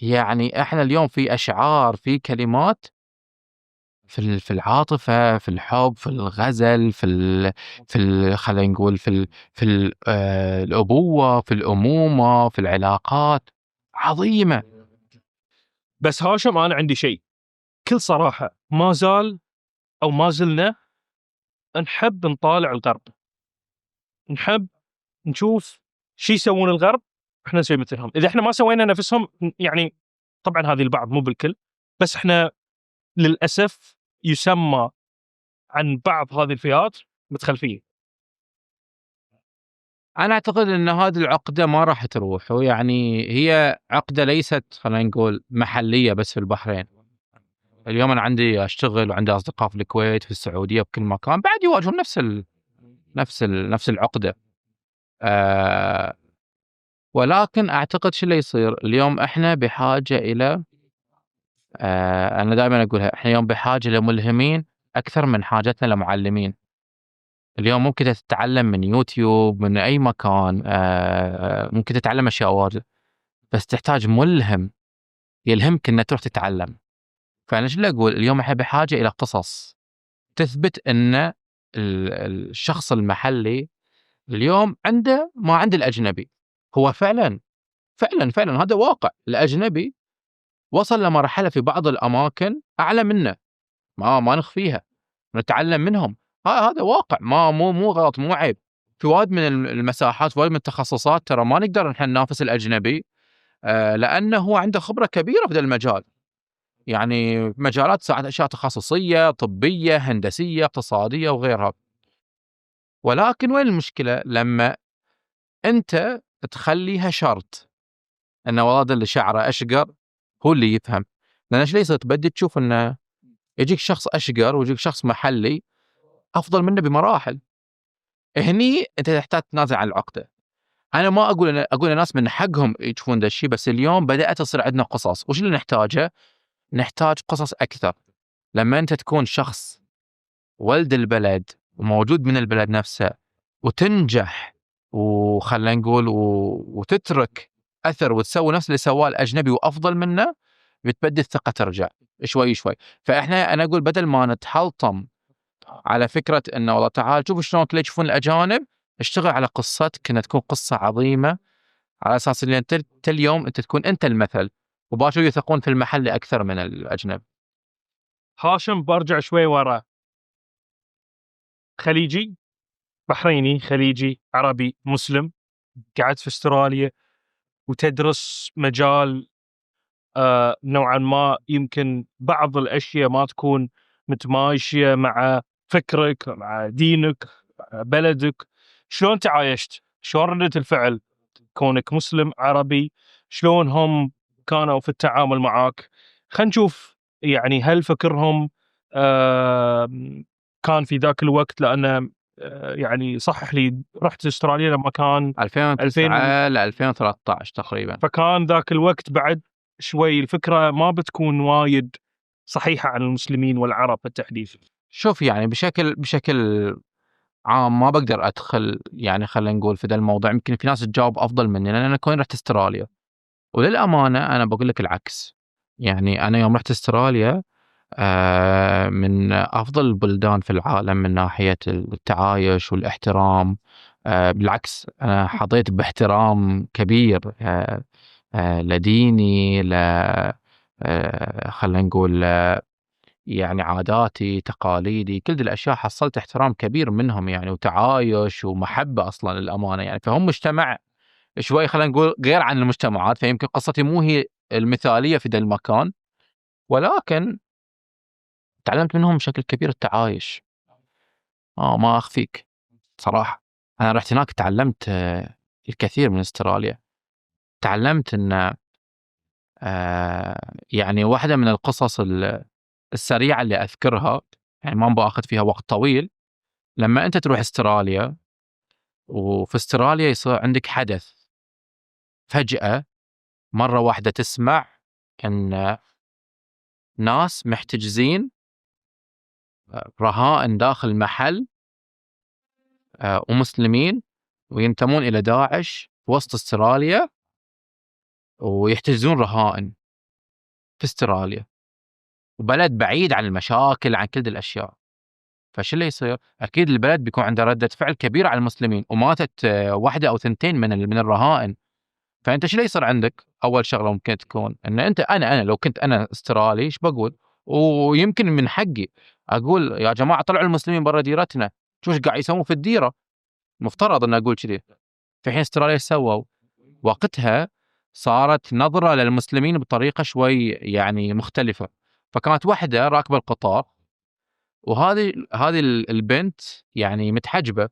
يعني إحنا اليوم في أشعار، في كلمات، في العاطفة، في الحب، في الغزل، خلينا نقول الأبوة، في الأمومة، في العلاقات عظيمة.
بس هاشم أنا عندي شيء بكل صراحة، ما زال أو ما زلنا نحب نطالع الغرب، نحب نشوف شو يسوون الغرب احنا نسوي مثلهم. اذا احنا ما سوينا نفسهم يعني، طبعا هذه البعض مو بالكل، بس احنا للاسف يسمى عن بعض هذه الفئات متخلفين.
أنا أعتقد أن هذه العقدة ما راح تروح، ويعني هي عقدة ليست خلينا نقول محلية بس في البحرين. اليوم أنا عندي أشتغل وعندي أصدقاء في الكويت، في السعودية، بكل مكان بعد يواجهون نفس العقدة. آه ولكن أعتقد شو اللي يصير اليوم، إحنا بحاجة إلى أنا دائما أقولها، إحنا اليوم بحاجة لملهمين أكثر من حاجتنا لمعلمين. اليوم ممكن تتعلم من يوتيوب من أي مكان، ممكن تتعلم أشياء واجد، بس تحتاج ملهم يلهمك إنك تروح تتعلم. فأنا شو اللي أقول اليوم، إحنا بحاجة إلى قصص تثبت إن الشخص المحلي اليوم عنده ما عند الأجنبي. هو فعلا فعلا فعلا هذا واقع، الأجنبي وصل لمرحلة في بعض الأماكن أعلى منا، ما نخفيها، نتعلم منهم. هذا واقع، ما مو غلط، مو عيب. في وايد من المساحات، وايد من التخصصات ترى ما نقدر نحن ننافس الأجنبي لأنه هو عنده خبرة كبيرة في ذا المجال، يعني مجالات ساعات أشياء تخصصية، طبية، هندسية، اقتصادية وغيرها. ولكن وين المشكلة؟ لما أنت تخليها شرط أن والله اللي شعره أشقر هو اللي يفهم. لأن إيش اللي يصير؟ تبدي تشوف أنه يجيك شخص أشقر ويجيك شخص محلي أفضل منه بمراحل. هني انت تحتاج تنازل عن العقده. انا ما اقول الناس من حقهم يشوفون ذا الشيء، بس اليوم بدات تصير عندنا قصص. وش اللي نحتاجه؟ نحتاج قصص اكثر. لما انت تكون شخص ولد البلد وموجود من البلد نفسه وتنجح وخلنا نقول وتترك اثر وتسوي نفس اللي سواه الاجنبي وافضل منه، بتبدي الثقه ترجع شوي شوي. انا اقول بدل ما نتحلطم على فكره انه والله تعال شوفوا شلون كلهم يشوفون الاجانب، اشتغل على قصتك انها تكون قصه عظيمه، على اساس ان انت اليوم انت تكون انت المثل، وباشر يثقون في المحل اكثر من الاجنبي.
هاشم برجع شوي ورا. خليجي، بحريني، خليجي، عربي، مسلم، قعدت في استراليا وتدرس مجال نوعا ما يمكن بعض الأشياء ما تكون متماشية مع فكرك، مع دينك، مع بلدك. شلون تعايشت؟ شلون ردة الفعل كونك مسلم عربي؟ شلون هم كانوا في التعامل معك؟ خلينا نشوف يعني هل فكرهم كان في ذاك الوقت، لأن يعني صحح لي، رحت استراليا لما كان
2009 ل 2013 تقريبا.
فكان ذاك الوقت بعد شوي الفكرة ما بتكون وايد صحيحة عن المسلمين والعرب بالتحديد.
شوف يعني بشكل عام ما بقدر ادخل يعني خلينا نقول في ذا الموضوع، يمكن في ناس تجاوب افضل مني لان انا كون رحت استراليا. وللامانه انا بقول لك العكس. يعني انا يوم رحت استراليا من افضل البلدان في العالم من ناحيه التعايش والاحترام. بالعكس انا حظيت باحترام كبير لديني، ل خلينا نقول يعني عاداتي تقاليدي، كل دي الاشياء حصلت احترام كبير منهم يعني، وتعايش ومحبه اصلا للامانه يعني. فهم مجتمع شوي خلينا نقول غير عن المجتمعات، فيمكن قصتي مو هي المثاليه في ذا المكان، ولكن تعلمت منهم بشكل كبير التعايش. ما اخفيك صراحه، انا رحت هناك تعلمت الكثير من استراليا. تعلمت ان يعني واحده من القصص السريعه اللي اذكرها، يعني ما باخذ فيها وقت طويل. لما انت تروح استراليا وفي استراليا يصير عندك حدث فجأة، مرة واحدة تسمع ان ناس محتجزين رهائن داخل محل ومسلمين وينتمون الى داعش في وسط استراليا، ويحتجزون رهائن في استراليا، وبلد بعيد عن المشاكل عن كل دي الاشياء. فش اللي يصير؟ اكيد البلد بيكون عنده ردة فعل كبيرة على المسلمين، وماتت واحدة او ثنتين من الرهائن. فانت شو اللي يصير عندك؟ اول شغله ممكن تكون ان انت انا لو كنت انا استرالي ايش بقول؟ ويمكن من حقي اقول يا جماعه طلعوا المسلمين برا ديرتنا، شو ايش قاعد يسوون في الديره؟ مفترض ان اقول كذي. في حين استراليا ايش سووا؟ وقتها صارت نظره للمسلمين بطريقه شوي يعني مختلفه. فكانت واحده راكبه القطار، وهذه البنت يعني متحجبه.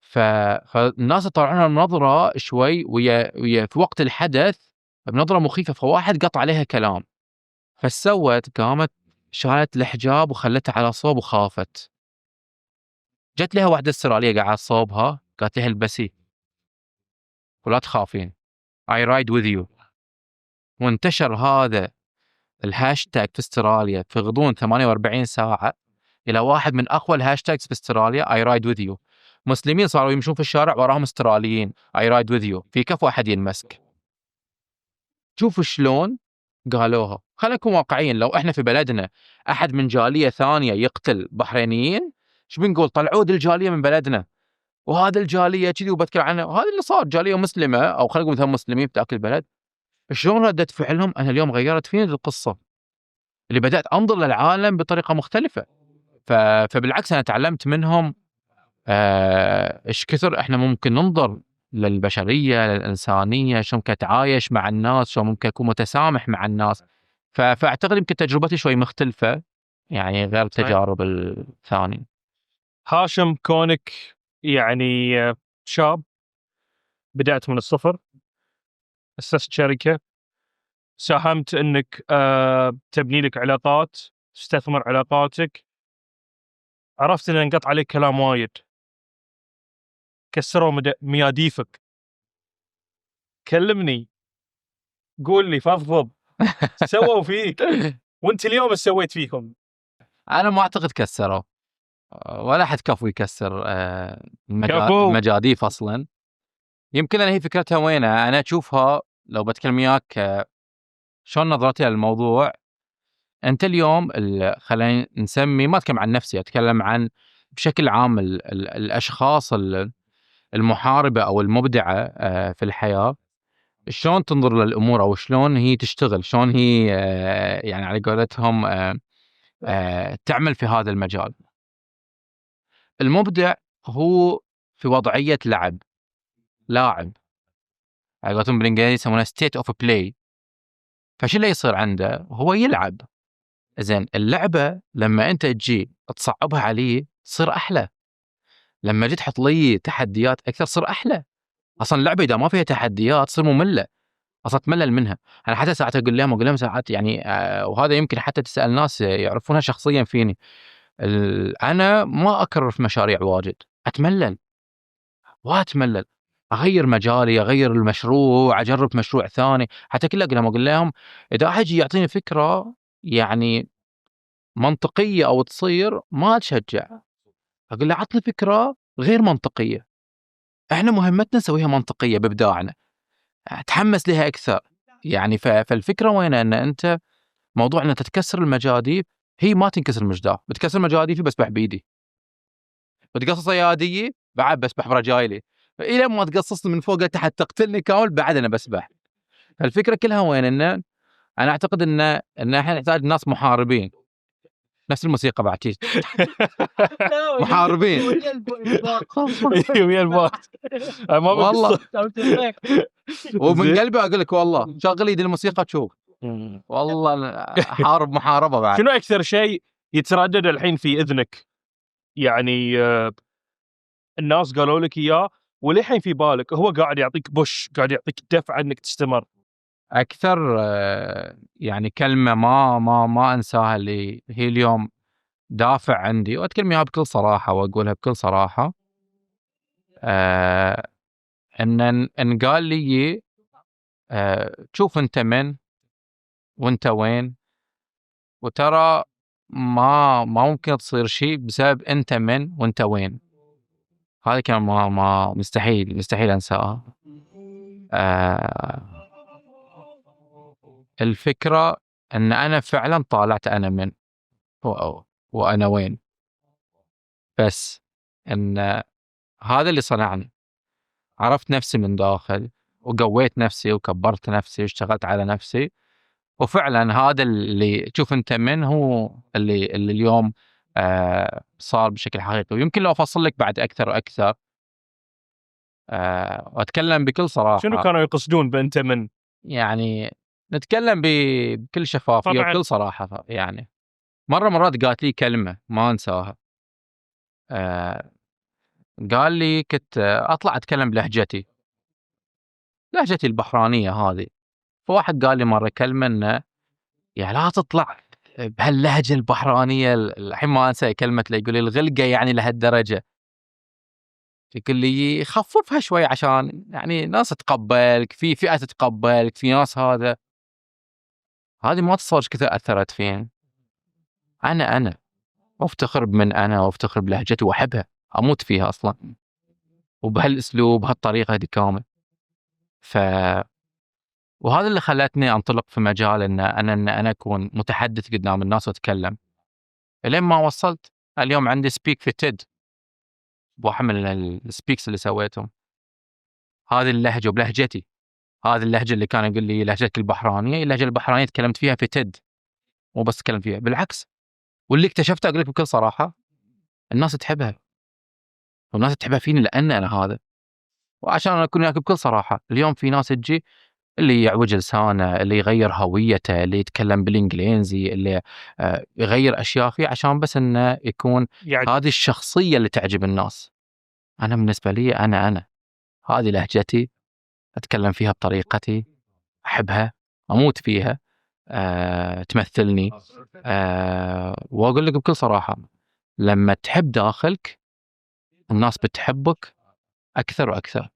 فالناس طلعوا لها نظرة شوي ويا في وقت الحدث بنظرة مخيفة، فواحد قطع عليها كلام. فسوت قامت شالت الحجاب وخلتها على صوب وخافت. جت لها واحدة استرالية قاعدة صوبها، قالت لها البسي ولا تخافين I ride with you. وانتشر هذا الهاشتاج في استراليا في غضون 48 ساعة إلى واحد من أقوى الهاشتاجز في استراليا I ride with you. مسلمين صاروا يمشون في الشارع وراهم استراليين I ride with you، في كف واحد ينمسك. شوفوا شلون قالوها. خلينا نكون واقعيين، لو احنا في بلدنا احد من جاليه ثانيه يقتل بحرينيين، ايش بنقول؟ طلعوا دي الجاليه من بلدنا، وهذا الجاليه كذي وبذكر عنها. هذا اللي صار، جاليه مسلمه او خلينا نقول مثلا مسلمين في ذاك البلد. شلون ردة فعلهم؟ انا اليوم غيرت فيني القصه، اللي بدات انظر للعالم بطريقه مختلفه. فبالعكس انا تعلمت منهم ايش كثر احنا ممكن ننظر للبشريه للانسانيه، شلون ممكن اتعايش مع الناس، شلون ممكن اكون متسامح مع الناس. فاعتقد يمكن تجربتي شوي مختلفه يعني غير التجارب الثانيه.
هاشم، كونك يعني شاب بدأت من الصفر، أسست شركة، ساهمت أنك تبني لك علاقات، تستثمر علاقاتك، عرفت أن انقطع عليك كلام وايد، كسروا مياديفك، كلمني قول لي فضفض سووا فيك وانت اليوم ايش سويت فيهم؟
انا ما اعتقد كسروا ولا حد كفو يكسر
كفو.
المجاديف اصلا. يمكن أنا هي فكرتها وينه، انا اشوفها لو بتكلم وياك شلون نظرتي للموضوع. انت اليوم خلينا نسمي، ما اتكلم عن نفسي، اتكلم عن بشكل عام الاشخاص المحاربه او المبدعه في الحياه، شلون تنظر للامور او شلون هي تشتغل، شلون هي يعني على قولتهم تعمل في هذا المجال. المبدع هو في وضعيه لاعب على قولتهم بالانجليزي يسمونها state of play. فشو اللي يصير عنده؟ هو يلعب. زين اللعبه لما انت تجي تصعبها عليه تصير احلى، لما جيت تحط لي تحديات اكثر تصير احلى. اصلا اللعبه اذا ما فيها تحديات تصير ممله، اصلا تملل منها. انا حتى ساعات اقول لهم ساعات يعني وهذا يمكن حتى تسال ناس يعرفونها شخصيا فيني، انا ما اكرر في مشاريع واجد، اتملل واتملل، اغير مجالي، اغير المشروع، اجرب مشروع ثاني. حتى كل اقول لهم اذا احد يعطيني فكره يعني منطقيه او تصير ما اتشجع، اقول له عطني فكره غير منطقيه، احنا مهمتنا نسويها منطقيه بابداعنا، اتحمس لها اكثر. يعني فالفكره وين ان انت موضوع ان تتكسر المجاديف، هي ما تنكسر المجداف، بتكسر مجاديفي بسبح بايدي، بتقصص ايادي بعد بسبح برجايلي، الى ما تقصصني من فوق لتحت تقتلني كامل بعد انا بسبح. فالفكره كلها وين ان انا اعتقد ان احنا نحتاج ناس محاربين، نفس الموسيقى بعد محاربين
ويا الباقت ما
والله
بقصة.
ومن قلبي اقول لك والله شغل يدي الموسيقى تشوف والله حارب محاربه بعد.
شنو اكثر شيء يتردد الحين في اذنك؟ يعني الناس قالوا لك اياه وللحين في بالك، هو قاعد يعطيك بوش، قاعد يعطيك دفعه انك تستمر.
اكثر يعني كلمه ما انساها اللي هي اليوم دافع عندي، واتكلم اياها بكل صراحه واقولها بكل صراحه، ان قال لي شوف انت من وانت وين، وترى ما ممكن تصير شيء بسبب انت من وانت وين. هذا كان ما مستحيل انساها. الفكرة ان انا فعلا طالعت انا من وانا وين، بس ان هذا اللي صنعني، عرفت نفسي من داخل وقويت نفسي وكبرت نفسي واشتغلت على نفسي، وفعلا هذا اللي تشوف انت من هو اللي اليوم صار بشكل حقيقي. ويمكن لو افصل لك بعد اكثر واكثر واتكلم بكل صراحة.
شنو كانوا يقصدون بانت من؟
يعني نتكلم بكل شفافية
طبعاً.
وبكل صراحة. يعني مرات قالت لي كلمة ما انساها، قال لي كنت اطلع اتكلم بلهجتي البحرانية هذه، فواحد قال لي مرة كلمة انه يا لا تطلع بهاللهجة البحرانية. الحين ما انسى كلمة اللي يقول لي الغلقة يعني لهالدرجة، يقول لي خففها شوي عشان يعني ناس تتقبلك، في فئة تتقبلك، في ناس هذه ما تصور كثير أثرت فين. أنا وافتخر بمن أنا وافتخر بلهجتي وأحبها أموت فيها أصلا، وبهالأسلوب بهالطريقة هذه كامل. وهذا اللي خلتني أنطلق في مجال إن أنا أكون متحدث قدام الناس وأتكلم، لين ما وصلت اليوم عندي سبيك في تيد، بواحد من السبيكس اللي سويتهم. هذه اللهجة وبلهجتي، هذه اللهجة اللي كان يقول لي لهجتك البحرانية، اللهجة البحرانية تكلمت فيها في تيد، مو بس تكلم فيها بالعكس. واللي اكتشفته أقول لك بكل صراحة الناس تحبها، والناس تحبها فيني لأن أنا هذا. وعشان أكون وياك بكل صراحة، اليوم في ناس تجي اللي يعوج لسانه، اللي يغير هويته، اللي يتكلم بالإنجليزي، اللي يغير أشياء فيه عشان بس إنه يكون
يعني
هذه الشخصية اللي تعجب الناس. أنا بالنسبة لي أنا هذه لهجتي، أتكلم فيها بطريقتي، أحبها أموت فيها، تمثلني. وأقول لك بكل صراحة لما تحب داخلك الناس بتحبك أكثر وأكثر.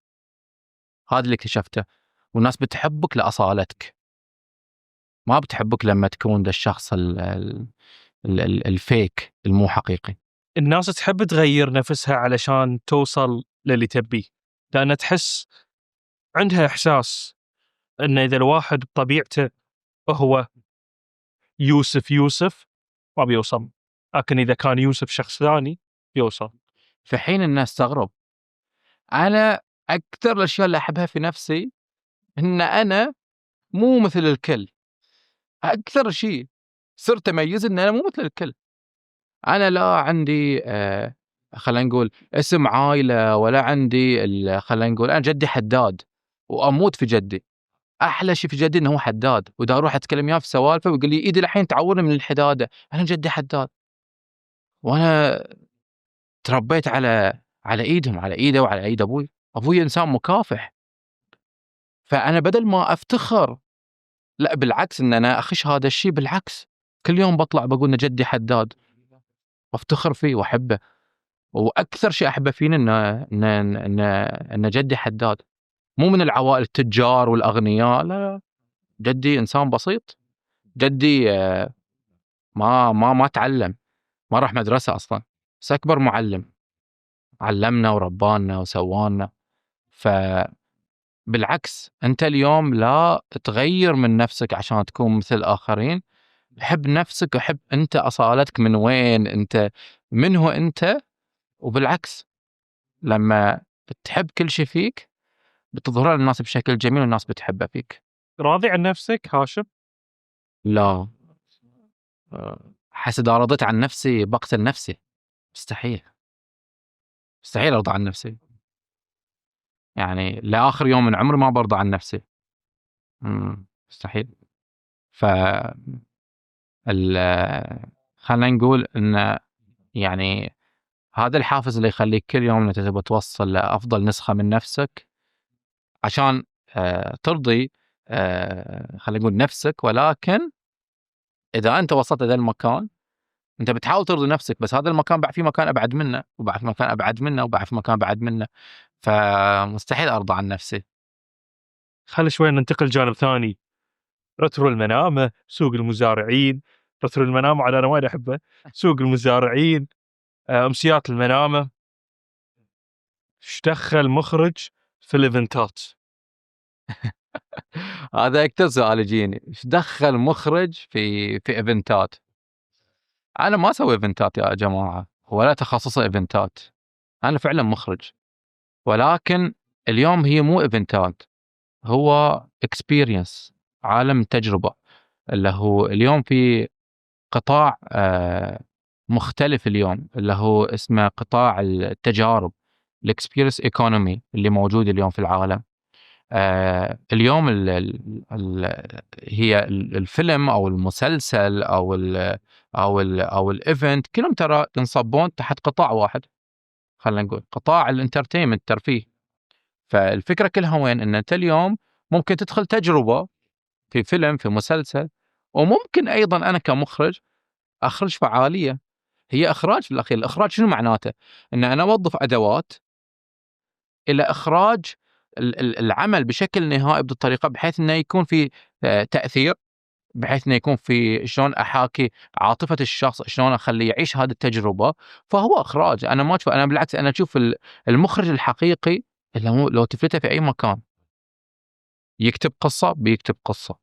هذا اللي اكتشفته. والناس بتحبك لأصالتك، ما بتحبك لما تكون ده الشخص الفيك المو حقيقي.
الناس تحب تغير نفسها علشان توصل للي تبيه، لأن تحس عندها إحساس أن إذا الواحد بطبيعته هو يوسف ما بيوصل، لكن إذا كان يوسف شخص ثاني بيوصل.
في حين الناس تستغرب. أنا أكثر الأشياء اللي أحبها في نفسي إن أنا مو مثل الكل. أكثر شيء صرت أميز إن أنا مو مثل الكل. أنا لا عندي خلينا نقول اسم عائلة، ولا عندي خلينا نقول أنا جدي حداد وأموت في جدي. أحلى شيء في جدي إنه هو حداد، وإذا أروح أتكلم وياه في سوالفه ويقول لي إيدي الحين تعورني من الحدادة، أنا جدي حداد. وأنا تربيت على إيدهم، على إيده وعلى إيد أبوي. أبوي إنسان مكافح. فأنا بدل ما أفتخر، لا بالعكس، إن أنا أخش هذا الشيء، بالعكس كل يوم بطلع بقول إن جدي حداد، أفتخر فيه وأحبه. وأكثر شيء أحبه فيني إن جدي حداد، مو من العوائل التجار والأغنياء، لا، جدي إنسان بسيط. جدي ما تعلم، ما راح مدرسة أصلا، بس أكبر معلم، علمنا وربانا وسوانا. فبالعكس أنت اليوم لا تغير من نفسك عشان تكون مثل الآخرين. حب نفسك وحب أنت أصالتك، من وين أنت، من هو أنت. وبالعكس لما تحب كل شيء فيك بتظهر للناس بشكل جميل، والناس بتحبه فيك.
راضي عن نفسك هاشم؟
لا، حس إذا رضيت عن نفسي بقتل نفسي. مستحيل، مستحيل أرضى عن نفسي. يعني لآخر يوم من عمري ما برضى عن نفسي. مستحيل. ف خلينا نقول إن يعني هذا الحافز اللي يخليك كل يوم أنت تبغى توصل لأفضل نسخة من نفسك عشان ترضي خلينا نقول نفسك. ولكن إذا أنت وصلت لهذا المكان أنت بتحاول ترضي نفسك، بس هذا المكان بعد في مكان أبعد منه، وبعد في مكان أبعد منه، وبعد في مكان أبعد منه. فمستحيل أرضى عن نفسي.
خلي شوي ننتقل جانب ثاني. رتر المنامة، سوق المزارعين. رتر المنامة على أنا وايد أحبه. سوق المزارعين، أمسيات المنامة. ايش دخل مخرج في الإيفنتات؟
هذا أكثر سؤال يجيني، إيش دخل مخرج في إيفنتات؟ أنا ما أسوي إيفنتات يا جماعة، ولا تخصصي إيفنتات. أنا فعلا مخرج، ولكن اليوم هي مو إيفنتات، هو experience، عالم تجربة. اللي هو اليوم في قطاع مختلف اليوم، اللي هو اسمه قطاع التجارب، الاكسبيرينس ايكونومي اللي موجود اليوم في العالم. اليوم هي الفيلم او المسلسل او الايفنت كلهم ترى ينصبون تحت قطاع واحد، خلينا نقول قطاع الانترتينمنت، الترفيه. فالفكرة كلها وين؟ ان انت اليوم ممكن تدخل تجربة في فيلم، في مسلسل، وممكن ايضا انا كمخرج اخرج فعالية. هي اخراج في الاخير. الاخراج شنو معناته؟ ان انا اوظف ادوات الى اخراج العمل بشكل نهائي بالطريقه، بحيث انه يكون في تاثير، بحيث انه يكون في شلون احاكي عاطفه الشخص، شلون اخليه يعيش هذه التجربه. فهو اخراج. انا ما اشوف، انا بالعكس انا اشوف المخرج الحقيقي اللي لو تفلته في اي مكان، يكتب قصه بيكتب قصه،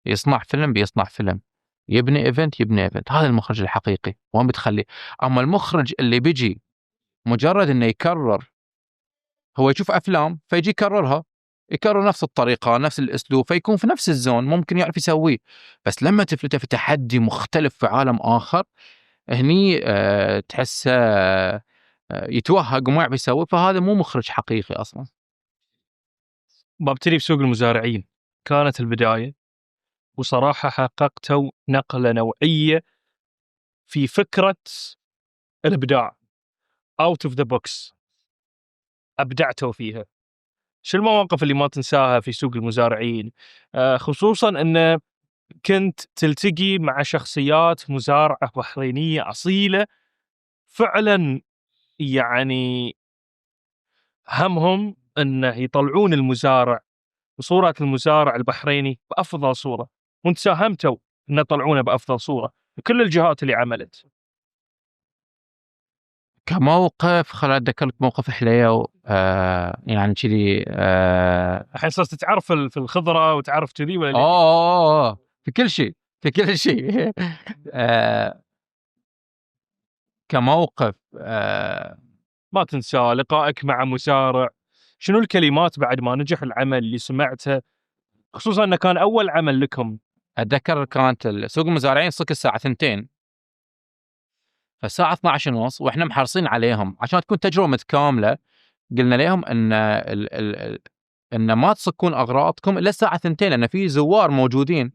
يصنع فيلم بيصنع فيلم، يبني ايفنت يبني ايفنت. هذا المخرج الحقيقي، وين بتخليه. اما المخرج اللي بيجي مجرد انه يكرر، هو يشوف افلام فيجي يكررها، يكرر نفس الطريقه نفس الاسلوب، فيكون في نفس الزون، ممكن يعرف يسويه. بس لما تفلته في تحدي مختلف في عالم اخر، هني تحسه يتوهق وما يعرف يسوي. فهذا مو مخرج حقيقي اصلا.
ببتدي بسوق المزارعين. كانت البداية، وصراحة حققتوا نقلة نوعية في فكرة الإبداع، out of the box. أبدعتوا فيها. شو المواقف اللي ما تنساها في سوق المزارعين؟ خصوصا أن كنت تلتقي مع شخصيات مزارعة بحرينية أصيلة فعلا، يعني همهم انه يطلعون المزارع وصورة المزارع البحريني بأفضل صورة، وانت ساهمتوا ان يطلعونه بأفضل صورة بكل الجهات اللي عملت.
كموقف خليني أتذكر موقف حليو يعني كذي
الحين صرت تعرف في الخضرة وتعرف كذي ولا لا؟
في كل شيء في كل شيء كموقف
ما تنسى لقائك مع مزارع، شنو الكلمات بعد ما نجح العمل اللي سمعتها، خصوصا انه كان اول عمل لكم؟
أتذكر كانت سوق المزارعين صك الساعة 2، فالساعة 12:30 وإحنا محرصين عليهم عشان تكون تجربة متكاملة. قلنا لهم إن ما تصكون أغراضكم إلا الساعة 2 لأن في زوار موجودين،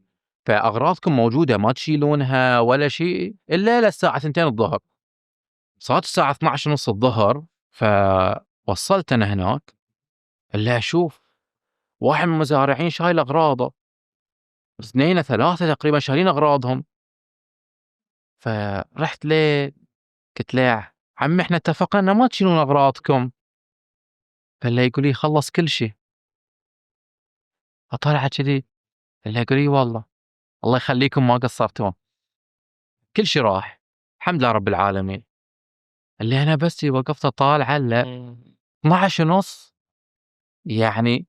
فأغراضكم موجودة ما تشيلونها ولا شيء إلا الساعة 2 الظهر. صارت الساعة 12:30 الظهر، فوصلت أنا هناك إلا أشوف واحد من المزارعين شايل أغراضه، 2 3 تقريبا شايلين أغراضهم. فرحت له قلت له عمي إحنا اتفقنا ما تشيلون أغراضكم. فالله يقول لي خلص كل شيء. أطالعه كذي اللي يقول لي والله الله يخليكم ما قصرتون، كل شيء راح الحمد لله رب العالمين. اللي أنا بس وقفت أطالعه لا 12:30 يعني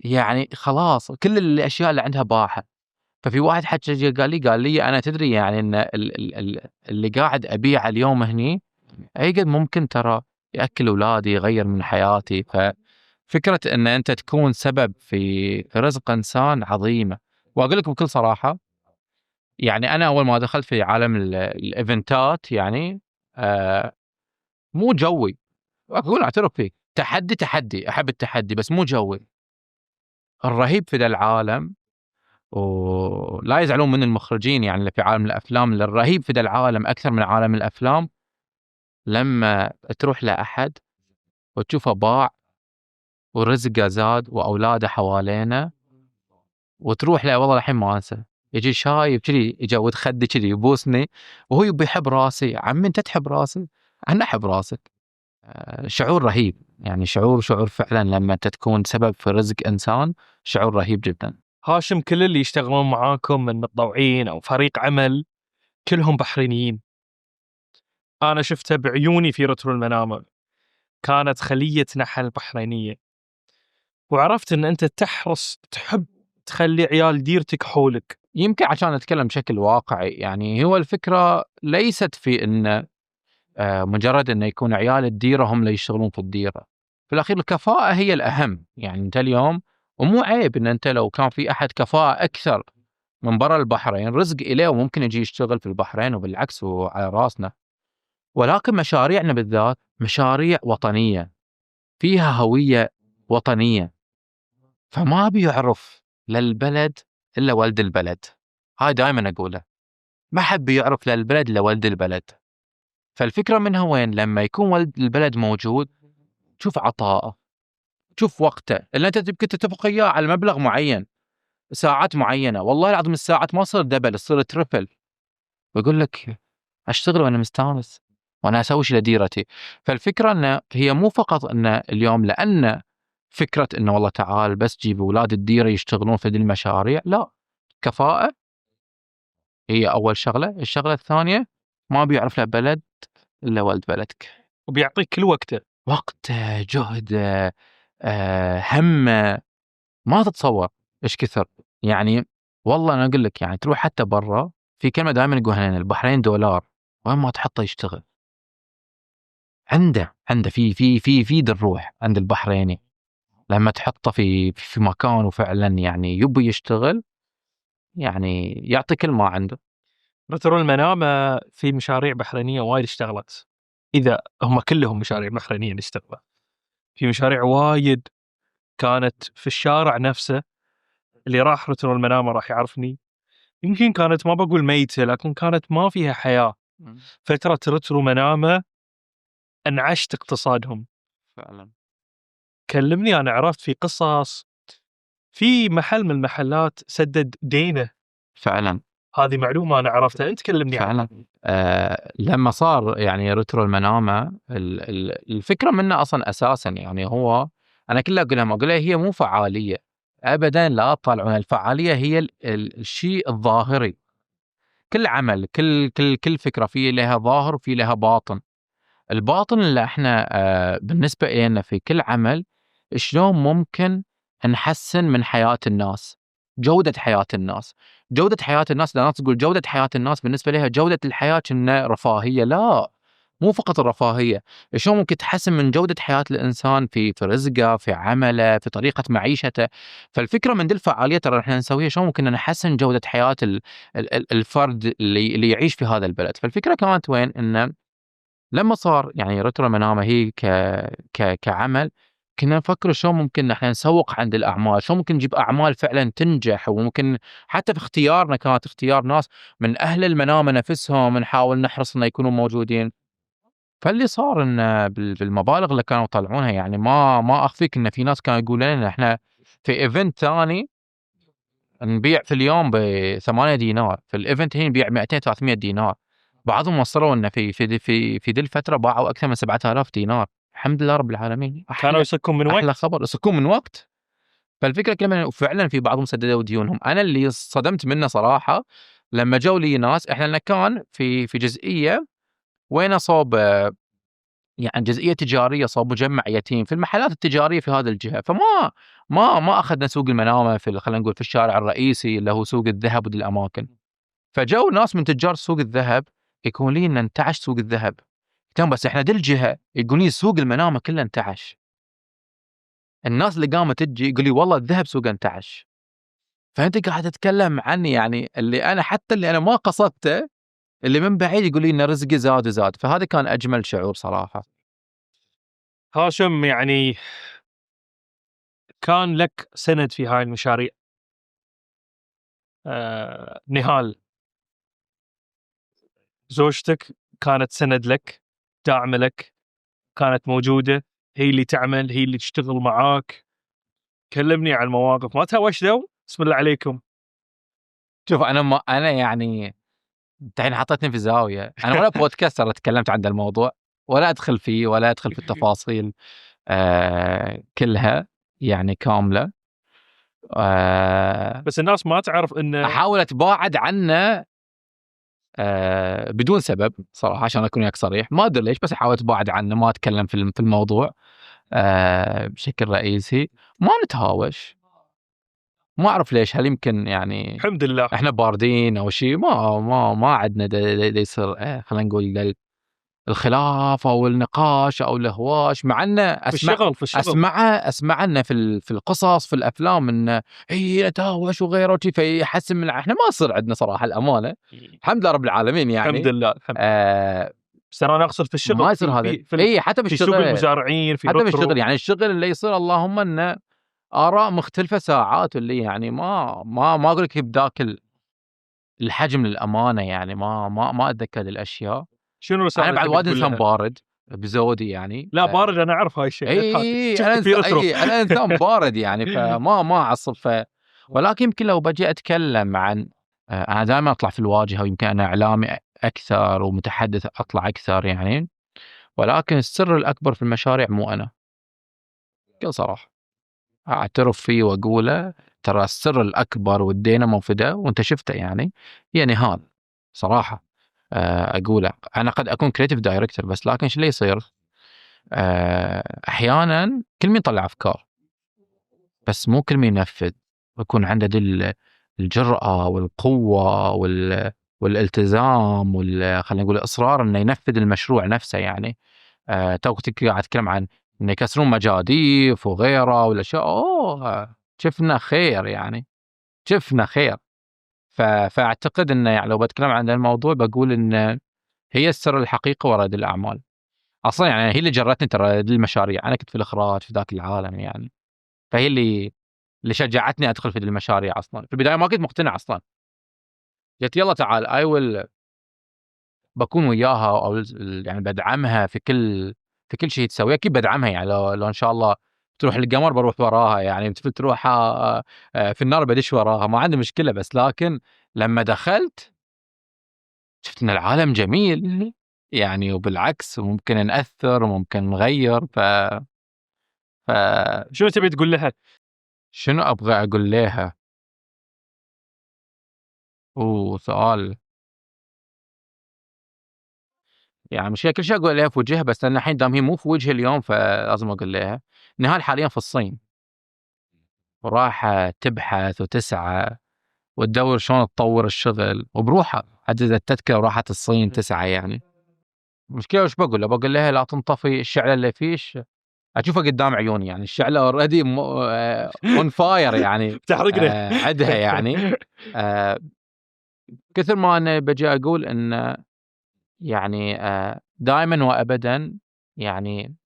يعني خلاص كل الأشياء اللي عندها باحة. ففي واحد حتى قال لي أنا تدري يعني إن اللي قاعد أبيعه اليوم هني أي قد ممكن ترى يأكل أولادي يغير من حياتي. ففكرة إن أنت تكون سبب في رزق إنسان عظيمة. وأقول لك بكل صراحة يعني أنا أول ما دخلت في عالم الإيفنتات يعني مو جوي، أقول أعترف فيه تحدي أحب التحدي بس مو جوي. الرهيب في ذا العالم ولا يزعلون من المخرجين يعني اللي في عالم الأفلام، الرهيب في ذا العالم أكثر من عالم الأفلام لما تروح لأحد وتشوفه باع ورزقه زاد وأولاده حوالينا وتروح له والله الحين ما أنسى يجي شايب كذي يجود خدي كذي يبوسني وهو بيحب راسي. عمي أنت تحب راسي أنا أحب راسك. شعور رهيب يعني شعور فعلا لما أنت تكون سبب في رزق إنسان شعور رهيب جدا.
هاشم، كل اللي يشتغلون معاكم من متطوعين أو فريق عمل كلهم بحرينيين. أنا شفتها بعيوني في رتر المنامة، كانت خلية نحل بحرينية، وعرفت أن أنت تحب تخلي عيال ديرتك حولك.
يمكن عشان أتكلم بشكل واقعي يعني هو الفكرة ليست في إن مجرد إنه يكون عيال الديرة هم اللي يشتغلون في الديرة. في الأخير الكفاءة هي الأهم. يعني أنت اليوم ومو عيب إن أنت لو كان في أحد كفاءة أكثر من برا البحرين رزق إليه وممكن يجي يشتغل في البحرين وبالعكس وعلى راسنا. ولكن مشاريعنا بالذات مشاريع وطنية فيها هوية وطنية، فما بيعرف للبلد إلا ولد البلد. هاي دائما أقوله ما حد بيعرف للبلد إلا ولد البلد. فالفكرة منها وين لما يكون ولد البلد موجود تشوف عطاءه تشوف وقته اللي أنت يمكن تتفق إياه على مبلغ معين ساعات معينة. والله العظيم الساعات ما تصير دبل تصير ترفل ويقول لك أشتغل وأنا مستانس وأنا أسوي شيء لديرتي. فالفكرة أن هي مو فقط أن اليوم لأن فكرة أنه والله تعال بس جيب أولاد الديرة يشتغلون في هذه المشاريع، لا، كفاءة هي أول شغلة. الشغلة الثانية ما بيعرف له بلد إلا ولد بلدك،
وبيعطيك كل وقته
جهده همه ما تتصور إيش كثر. يعني والله أنا أقول لك يعني تروح حتى برا في كلمة دائما يقولها لنا البحرين دولار وين ما تحطه يشتغل. عنده في الروح عند البحريني لما تحطه في مكان وفعلا يعني يبي يشتغل يعني يعطي كل ما عنده.
رتر المنامة في مشاريع بحرينية وايد اشتغلت، إذا هم كلهم مشاريع بحرينية اشتغلت، في مشاريع وايد كانت في الشارع نفسه. اللي راح رتر المنامة راح يعرفني، يمكن كانت ما بقول ميتة لكن كانت ما فيها حياة. فترة رتر منامة انعشت اقتصادهم
فعلا.
كلمني، أنا عرفت في قصص في محل من المحلات سدد دينه
فعلا
هذه معلومة أنا عرفتها، أنت كلمني عنها.
فعلا لما صار يعني ريترو المنامة الفكرة منه أصلا أساسا يعني هو أنا كلها أقولها هي مو فعالية أبدا، لا تطالعون الفعالية هي الشيء الظاهري. كل عمل كل فكرة فيه لها ظاهر وفي لها باطن. الباطن اللي احنا بالنسبة إلينا في كل عمل شلون ممكن نحسن من حياة الناس، جودة حياة الناس. جودة حياة الناس لا تقول جودة حياة الناس بالنسبة لها جودة الحياة كأنها رفاهية، لا مو فقط الرفاهية. شلون ممكن تحسن من جودة حياة الإنسان في رزقه، في عمله، في طريقة معيشته. فالفكرة من دي الفعاليات ترى احنا نسويها شلون ممكن نحسن جودة حياة الفرد اللي يعيش في هذا البلد. فالفكرة كانت وين إنه لما صار يعني ريترو منامة هي كعمل، كنا نفكر شلون ممكن احنا نسوق عند الأعمال، شلون ممكن نجيب أعمال فعلا تنجح، وممكن حتى في اختيارنا كانت اختيار ناس من أهل المنامة نفسهم نحاول نحرص إنه يكونوا موجودين. فاللي صار إن بالمبالغ اللي كانوا يطلعونها يعني ما أخفيك إن في ناس كانوا يقولون لنا احنا في ايفنت ثاني نبيع في اليوم ب8 دينار، في الايفنت هنا نبيع 200 300 دينار. بعضهم وصلوا ان في دي الفتره باعوا اكثر من 7000 دينار. الحمد لله رب العالمين.
كانوا يصكون من
احلى
وقت.
خبر يصكون من وقت. فالفكره كلمه وفعلا في بعضهم سددوا ديونهم. انا اللي صدمت منه صراحه لما جو لي ناس، احنا لنا كان في جزئيه وين صوب يعني جزئيه تجاريه، صوب مجمع يتيم في المحلات التجاريه في هذه الجهه. فما ما اخذنا سوق المنامه في خلينا نقول في الشارع الرئيسي اللي هو سوق الذهب ودي الاماكن. فجو ناس من تجار سوق الذهب يقول لي ان انتعش سوق الذهب. قلت بس احنا دي الجهه، يقول لي سوق المنامه كله انتعش. الناس اللي قامت تجي يقول لي والله الذهب سوق انتعش. فانت قاعد تتكلم عني يعني اللي انا حتى اللي انا ما قصدته، اللي من بعيد يقول لي ان رزقي زاد وزاد. فهذا كان اجمل شعور صراحه.
هاشم، يعني كان لك سند في هاي المشاريع. نهال زوجتك كانت سند لك، داعمة لك، كانت موجودة، هي اللي تعمل، هي اللي تشتغل معاك. كلمني عن المواقف، ما تهاوش ذو؟ بسم الله عليكم.
شوف انا يعني انت الحين حطيتني في زاويه. انا ولا بودكاست ترى تكلمت عن الموضوع، ولا ادخل فيه، ولا ادخل في التفاصيل كلها يعني كامله.
بس الناس ما تعرف انه
احاول اتباعد عنه بدون سبب صراحه، عشان اكون وياك صريح. ما ادري ليش، بس احاول اتباعد عنه، ما اتكلم في الموضوع بشكل رئيسي. ما نتهاوش، ما اعرف ليش. هل يمكن يعني
الحمد لله
احنا باردين او شيء؟ ما عندنا دا يصير خلينا نقول الخلاف او النقاش او الهواش. مع انه
في الشغل
اسمع انه في القصص في الافلام انه هي نتهاوش وغيره، فيحسن من احنا ما يصير عندنا صراحه الامانه. الحمد لله رب العالمين يعني.
الحمد لله. بس انا اقصد في الشغل
ما يصير هذا. اي حتى
في سوق المزارعين، في
حتى بالشغل يعني الشغل اللي يصير اللهم انه اراء مختلفه ساعات، واللي يعني ما اقول لك بذاك الحجم للامانه يعني. ما اتذكر الاشياء.
شنو رسالة
انا بعد وايد انسان
لها؟
بارد بزودي يعني.
لا بارد، انا اعرف هاي الشيء.
انا انسان بارد يعني. فما اعصب. ولكن يمكن لو بجي اتكلم عن انا دائما اطلع في الواجهه، ويمكن انا اعلامي اكثر ومتحدث اطلع اكثر يعني. ولكن السر الاكبر في المشاريع مو انا، بكل صراحه اعترف فيه واقوله. ترى السر الاكبر والدينامو في ده وانت شفته يعني هي نهال صراحه. اقوله انا قد اكون كريتيف دايركتور، بس لكن شو اللي يصير احيانا كل مين يطلع افكار، بس مو كل مين ينفذ. يكون عنده دي الجرأة والقوة والالتزام خلينا نقول الاصرار انه ينفذ المشروع نفسه يعني. توك قاعد اتكلم عن انه يكسرون مجاديف وغيره والاشياء. شفنا خير يعني، شفنا خير. فاعتقد انه يعني لو بتكلم عن الموضوع بقول ان هي السر الحقيقي وراء هذه الاعمال اصلا يعني. هي اللي جرتني ترى دي المشاريع. انا كنت في الاخراج في ذاك العالم يعني. فهي اللي شجعتني ادخل في المشاريع. اصلا في البدايه ما كنت مقتنع اصلا. قلت يلا تعال اي ويل بكون وياها او يعني بدعمها في كل شيء تسويه. اكيد بدعمها يعني. لو ان شاء الله تروح للقمر بروح وراها يعني. تروح في النار بدش وراها، ما عندي مشكله. بس لكن لما دخلت شفت إن العالم جميل يعني، وبالعكس ممكن نأثر وممكن نغير. ف
شنو تبي تقول لها؟
شنو أبغى أقول لها؟ سؤال يعني مش كل شيء أقول لها في وجهها، بس لأن الحين دام هي مو في وجهي اليوم فلازم أقول لها. نهال حاليا في الصين، وراح تبحث وتسعى وتدور شلون تطور الشغل، وبروحها حجزت التذكرة وراحت الصين تسعى يعني. المشكلة وش بقول لها؟ بقول لها لا تنطفي الشعلة اللي فيش، أشوفها قدام عيوني يعني الشعلة اوريدي اون فاير يعني.
تحرقنا.
عدها يعني. كثر ما أنا بجي أقول إن يعني دائما وأبدا يعني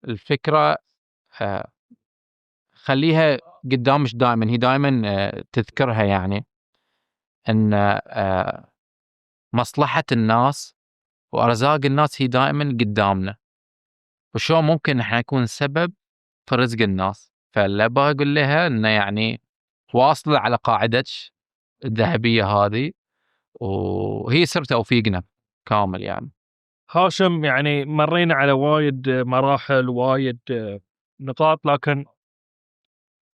الفكرة خليها قدام، مش دائما، هي دائما تذكرها يعني أن مصلحة الناس وأرزاق الناس هي دائما قدامنا، وشلون ممكن احنا نكون سبب في رزق الناس. فلا بقول لها انه يعني واصلة على قاعدتك الذهبية هذه، وهي سر توفيقنا كامل يعني.
هاشم، يعني مرينا على وايد مراحل، وايد نقاط، لكن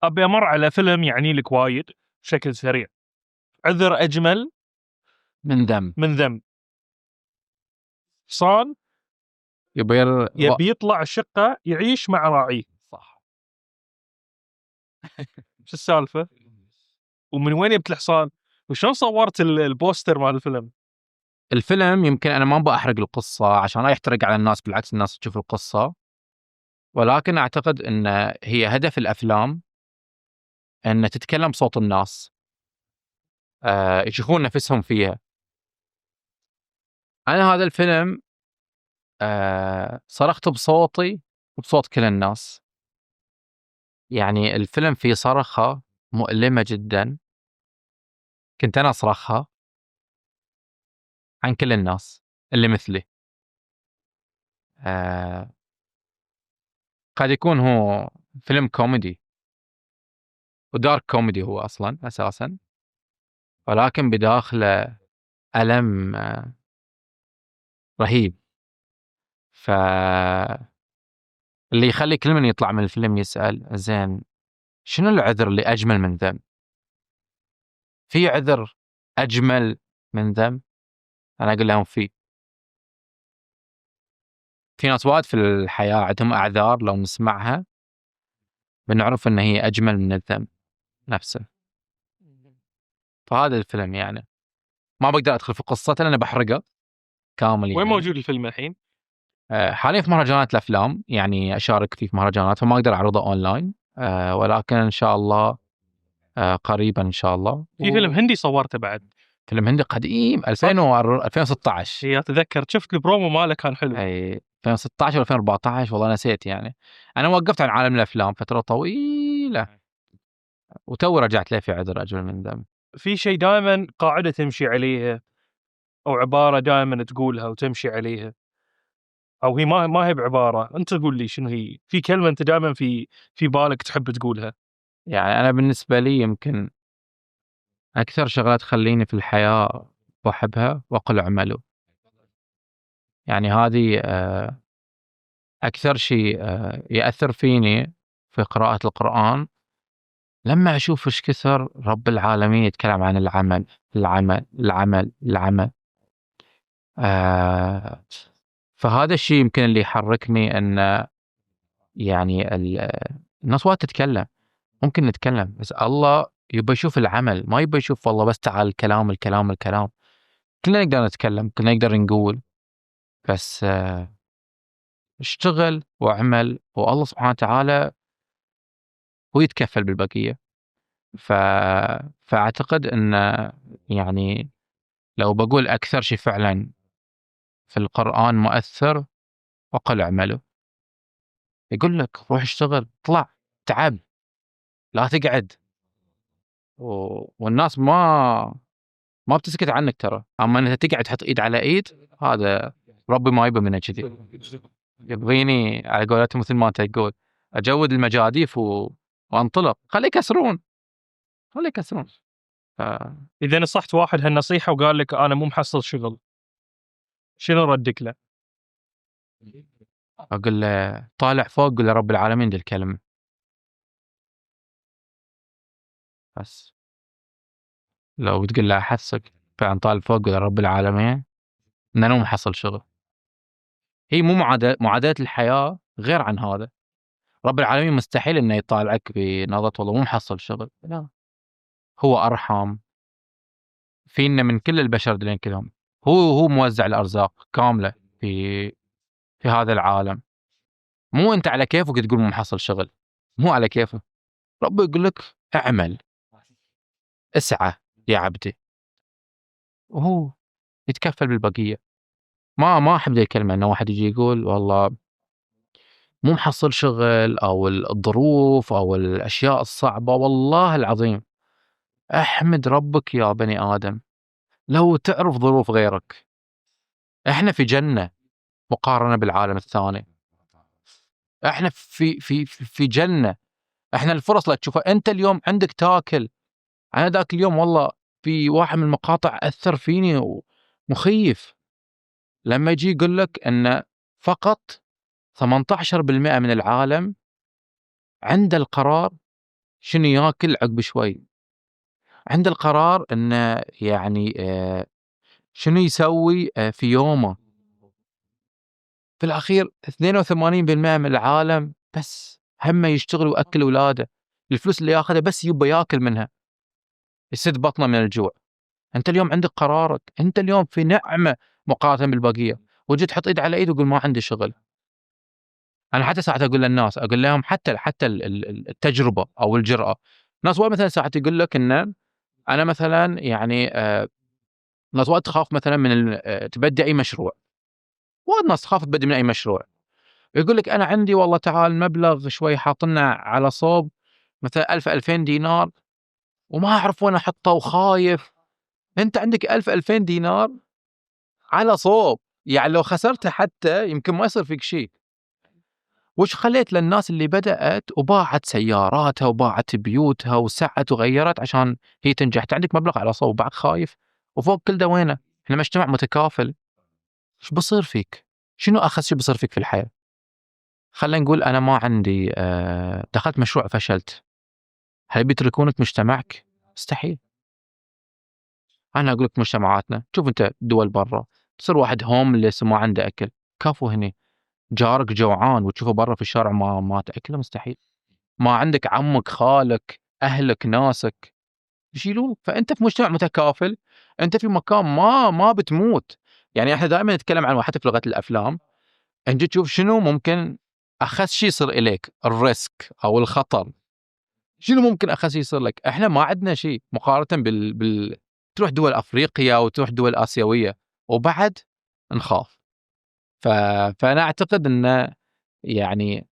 أبي أمر على فيلم يعني لك وايد بشكل سريع. عذر أجمل
من ذم.
من ذم. حصان يبي يطلع الشقة يعيش مع راعيه.
صح.
شو السالفة؟ ومن وين جبت الحصان؟ وشلون صورت البوستر مال الفيلم؟
الفيلم يمكن أنا ما بأحرق القصة عشان لا يحترق على الناس، بالعكس الناس تشوف القصة، ولكن أعتقد أن هي هدف الأفلام أن تتكلم صوت الناس، يشوفون نفسهم فيها. أنا هذا الفيلم صرخت بصوتي وبصوت كل الناس. يعني الفيلم فيه صرخة مؤلمة جدا، كنت أنا أصرخها عن كل الناس اللي مثلي. قد يكون هو فيلم كوميدي ودارك كوميدي هو أصلا أساسا، ولكن بداخله ألم رهيب. فاللي يخلي كل من يطلع من الفيلم يسأل زين شنو العذر اللي أجمل من ذم؟ في عذر أجمل من ذم؟ أنا أقول لهم في ناس وايد في الحياة عندهم أعذار لو نسمعها بنعرف إن هي أجمل من الذم نفسه. فهذا الفيلم يعني ما بقدر أدخل في قصته لأنه بحرقه كامل يعني.
وين موجود الفيلم الحين؟
حاليا في مهرجانات الأفلام، يعني أشارك فيه في مهرجانات، فما أقدر أعرضه أونلاين، ولكن إن شاء الله قريبا إن شاء الله.
في فيلم هندي صورته بعد،
فيلم هندي قديم 2016.
هي أتذكر شفت البرومو ماله كان حلو.
أي 2016 ولا 2014 والله نسيت يعني. أنا وقفت عن عالم الأفلام فترة طويلة وتو رجعت له في عذر أجمل من ذم.
في شيء دائما قاعدة تمشي عليها، أو عبارة دائما تقولها وتمشي عليها، أو هي ما هي بعبارة، أنت قول لي شنو هي. في كلمة أنت دائما في بالك تحب تقولها.
يعني أنا بالنسبة لي يمكن أكثر شغلات تخليني في الحياة وأحبها وقل اعملوا. يعني هذه أكثر شيء يأثر فيني في قراءة القرآن، لما أشوف إيش كثر رب العالمين يتكلم عن العمل العمل العمل العمل. فهذا الشيء يمكن اللي يحركني أن يعني الناس وايد تتكلم، ممكن نتكلم بس الله يبى يشوف العمل، ما يبى يشوف والله بس تعال الكلام الكلام الكلام. كلنا نقدر نتكلم، كلنا نقدر نقول، بس اشتغل واعمل والله سبحانه وتعالى هو يتكفل بالبقية. فأعتقد أن يعني لو بقول أكثر شيء فعلا في القرآن مؤثر وقل اعمله. يقول لك روح اشتغل، طلع تعب، لا تقعد. والناس ما بتسكت عنك ترى، اما انت تقعد تحط ايد على ايد، هذا ربي ما يبي منك كذي. يبغيني على قولتهم مثل ما انت تقول اجود المجاديف وانطلق، خليه يكسرون. ولا يكسرون.
إذا نصحت واحد هالنصيحة وقال لك أنا مو محصل شغل، شنو ردك له؟
أقول له طالع فوق، قل له رب العالمين دي الكلمة بس. لو تقول له أحسك فعلا طالع فوق، قل له رب العالمين إن أنا مو محصل شغل. هي مو معاداة الحياة غير عن هذا. رب العالمين مستحيل إنه يطالعك بنظرة والله مو محصل شغل، لا، هو أرحم فينا من كل البشر دلين كلهم. هو موزع الأرزاق كاملة في هذا العالم. مو أنت على كيفك تقول مو محصل شغل، مو على كيفك. ربي يقول لك اعمل، اسعى يا عبدي، وهو يتكفل بالبقية. ما أحب ذي الكلمة إنه واحد يجي يقول والله مو محصل شغل، أو الظروف أو الأشياء الصعبة. والله العظيم احمد ربك يا بني آدم لو تعرف ظروف غيرك. احنا في جنة مقارنة بالعالم الثاني. احنا في جنة. احنا الفرص لا تشوفها. انت اليوم عندك تاكل. انا ذاك اليوم والله في واحد من المقاطع اثر فيني ومخيف، لما يجي يقول لك ان فقط 18% من العالم عنده القرار شنو ياكل عقب شوي، عنده القرار انه يعني شنو يسوي في يومه. في الأخير 82% من العالم بس همه يشتغل ويأكل أولاده، الفلوس اللي ياخذها بس يبى ياكل منها، يسد بطنه من الجوع. أنت اليوم عندك قرارك، أنت اليوم في نعمة مقارنة بالبقية، وجيت تحط إيد على إيد وقول ما عندي شغل. أنا حتى ساعات أقول للناس، أقول لهم حتى التجربة أو الجرأة. ناس وايد مثلا ساعات يقول لك إن أنا مثلا يعني ناس وايد تخاف مثلا من تبدي أي مشروع. وايد ناس تخاف تبدي من أي مشروع. يقول لك أنا عندي والله تعال مبلغ شوي حاطنا على صوب مثلا 1000-2000 دينار وما أعرف وين أحطه وخايف. أنت عندك 1000-2000 دينار على صوب، يعني لو خسرتها حتى يمكن ما يصير فيك شيء. وش خليت للناس اللي بدأت وباعت سياراتها وباعت بيوتها وسعت وغيرت عشان هي تنجح؟ أنت عندك مبلغ على صوب وبعد خايف، وفوق كل ده وينه؟ إحنا مجتمع متكافل. إيش بصير فيك؟ شنو أخس شيء بصير فيك في الحياة؟ خلينا نقول أنا ما عندي دخلت مشروع فشلت، هل بيتركونك مجتمعك؟ مستحيل. أنا أقول لك مجتمعاتنا، شوف أنت دول برا تصير واحد هوملس وما عنده أكل، كفو هني. جارك جوعان وتشوفه برا في الشارع ما تأكله، مستحيل. ما عندك عمك خالك أهلك ناسك يشيلونك. فأنت في مجتمع متكافل، أنت في مكان ما بتموت. يعني إحنا دائما نتكلم عن حتى في لغة الأفلام، أنت تشوف شنو ممكن أخس شيء يصير إليك، الريسك أو الخطر. شنو ممكن أخس يصير لك؟ إحنا ما عندنا شيء مقارنة تروح دول أفريقيا وتروح دول آسيوية وبعد نخاف. فأنا أعتقد إنه يعني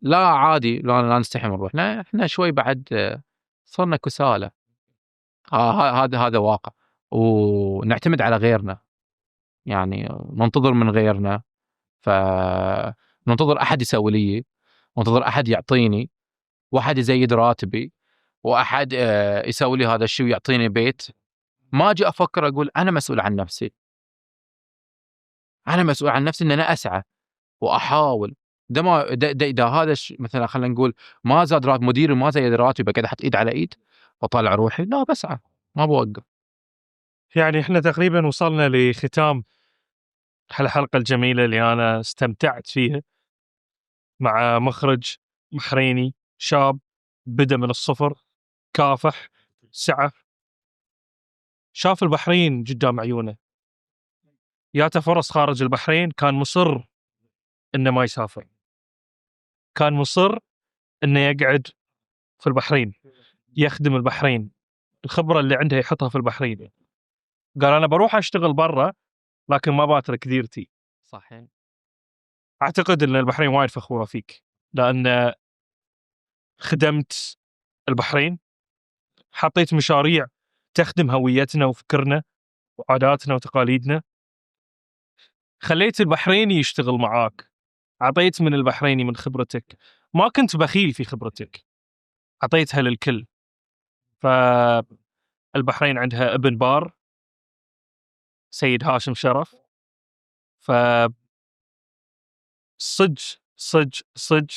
لا عادي، لا نستحي من روحنا. إحنا شوي بعد صرنا كسالى. هذا واقع. ونعتمد على غيرنا، يعني ننتظر من غيرنا، فننتظر أحد يسوي لي، ننتظر أحد يعطيني، واحد يزيد راتبي، واحد يسوي لي هذا الشيء ويعطيني بيت. ما اجي افكر اقول انا مسؤول عن نفسي. انا مسؤول عن نفسي ان انا اسعى واحاول. ده ما ده هذا مثلا خلينا نقول ما زاد راتب مديري، ما زاد راتبي، بقعد احط ايد على ايد واطالع روحي؟ لا، بسعى، ما بوقف.
يعني إحنا تقريبا وصلنا لختام هالحلقة الجميلة اللي أنا استمتعت فيها مع مخرج بحريني شاب بدأ من الصفر، كافح، سعى، شاف البحرين قدام عيونه، جاته فرص خارج البحرين، كان مصر إنه ما يسافر، كان مصر إنه يقعد في البحرين يخدم البحرين، الخبرة اللي عنده يحطها في البحرين. قال أنا بروح أشتغل برا لكن ما باترك ديرتي.
صحيح.
أعتقد أن البحرين وايد فخورة فيك لأن خدمت البحرين، حطيت مشاريع تخدم هويتنا وفكرنا وعاداتنا وتقاليدنا، خليت البحريني يشتغل معاك، عطيت من البحريني من خبرتك، ما كنت بخيل في خبرتك، عطيتها للكل. فالبحرين عندها ابن بار سيد هاشم شرف. ف صج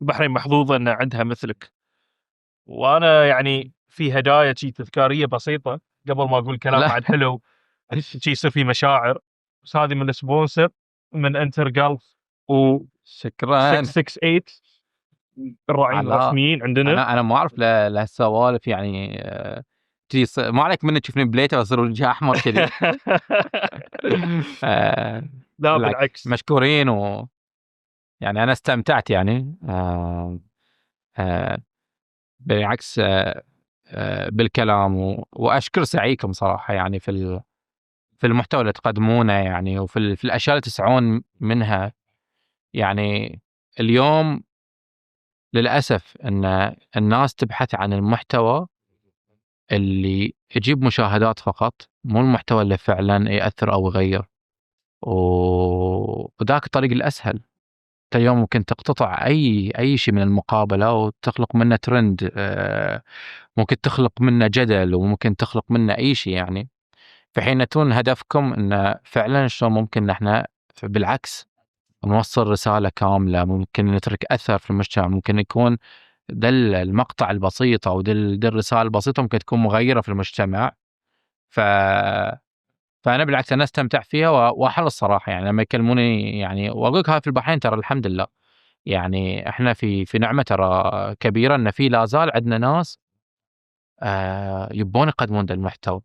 البحرين محظوظة أن عندها مثلك. وأنا يعني في هدايا شي تذكارية بسيطة قبل ما أقول كلام بعد حلو شي يصير في مشاعر. بس هذه من السبونسر من انتر جلف و
شكرا
668 الراعين الرسميين عندنا.
انا ما اعرف لهالسوالف يعني ما عليك مني تشوفني بليته واصير وجهي احمر كذي.
لا بالعكس
مشكورين يعني انا استمتعت يعني بالعكس بالكلام واشكر سعيكم صراحه يعني في المحتوى اللي تقدمونه يعني وفي الاشياء اللي تسعون منها. يعني اليوم للاسف ان الناس تبحث عن المحتوى اللي يجيب مشاهدات فقط، مو المحتوى اللي فعلا يأثر او يغير، وذاك الطريق الاسهل. انت اليوم ممكن تقتطع اي شيء من المقابله وتخلق منه ترند، ممكن تخلق منه جدل وممكن تخلق منه اي شيء يعني. في حين يكون هدفكم انه فعلا شلون ممكن احنا بالعكس نوصل رساله كامله، ممكن نترك اثر في المجتمع، ممكن يكون ده المقطع البسيط او ده الرساله البسيطه ممكن تكون مغيره في المجتمع. فانا بالعكس انا استمتع فيها واحرص صراحه يعني لما يكلموني يعني واقول هاي في البحرين ترى الحمد لله يعني احنا في نعمه ترى كبيره ان في لا زال عندنا ناس يبون يقدمون ذا المحتوى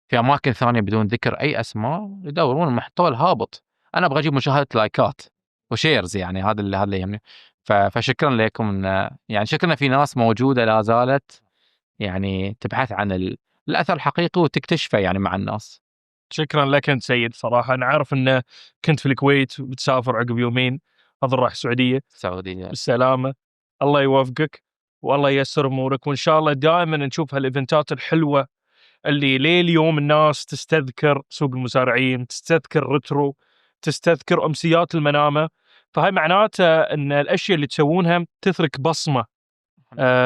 في اماكن ثانيه بدون ذكر اي اسماء، يدورون المحتوى الهابط. انا ابغى اجيب مشاهده لايكات وشيرز يعني هذا اللي يهمني. فشكرا لكم يعني شكرا في ناس موجوده لا زالت يعني تبحث عن الاثر الحقيقي وتكتشفه يعني مع الناس.
شكرا لك انت سيد صراحه. انا عارف ان كنت في الكويت وبتسافر عقب يومين، اظن راح السعوديه بالسلامه. الله يوفقك والله ييسر امورك، وان شاء الله دائما نشوف هالايفنتات الحلوه اللي ليل يوم الناس تستذكر سوق المزارعين، تستذكر ريترو، تستذكر امسيات المنامه. فهاي معناته ان الاشياء اللي تسوونها تترك بصمه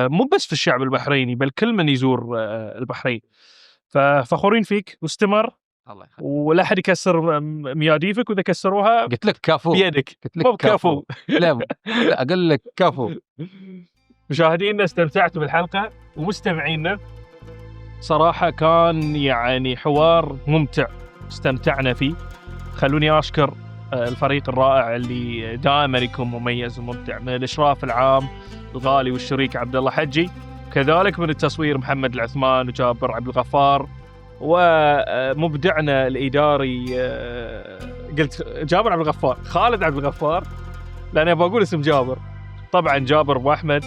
مو بس في الشعب البحريني بل كل من يزور البحرين. ففخورين فيك واستمر،
الله يخليك،
ولا حد يكسر مياديفك، واذا كسروها
قلت لك كفو
بيدك،
قلت لك
مو كفو.
لا اقول لك كفو.
مشاهدينا استمتعتوا بالحلقه ومستمعينا صراحه كان يعني حوار ممتع استمتعنا فيه. خلوني اشكر الفريق الرائع اللي دائما يكون مميز وممتع، من الاشراف العام الغالي والشريك عبد الله حجي، كذلك من التصوير محمد العثمان وجابر عبد الغفار، ومبدعنا الاداري قلت جابر عبد الغفار، خالد عبد الغفار لأني بقول اسم جابر، طبعا جابر ابو احمد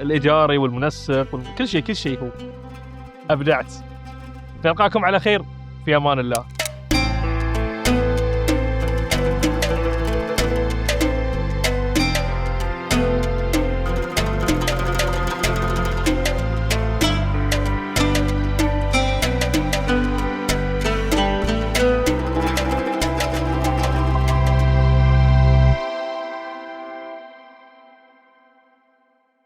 الاداري والمنسق كل شيء هو. ابدعت. نلقاكم على خير، في امان الله.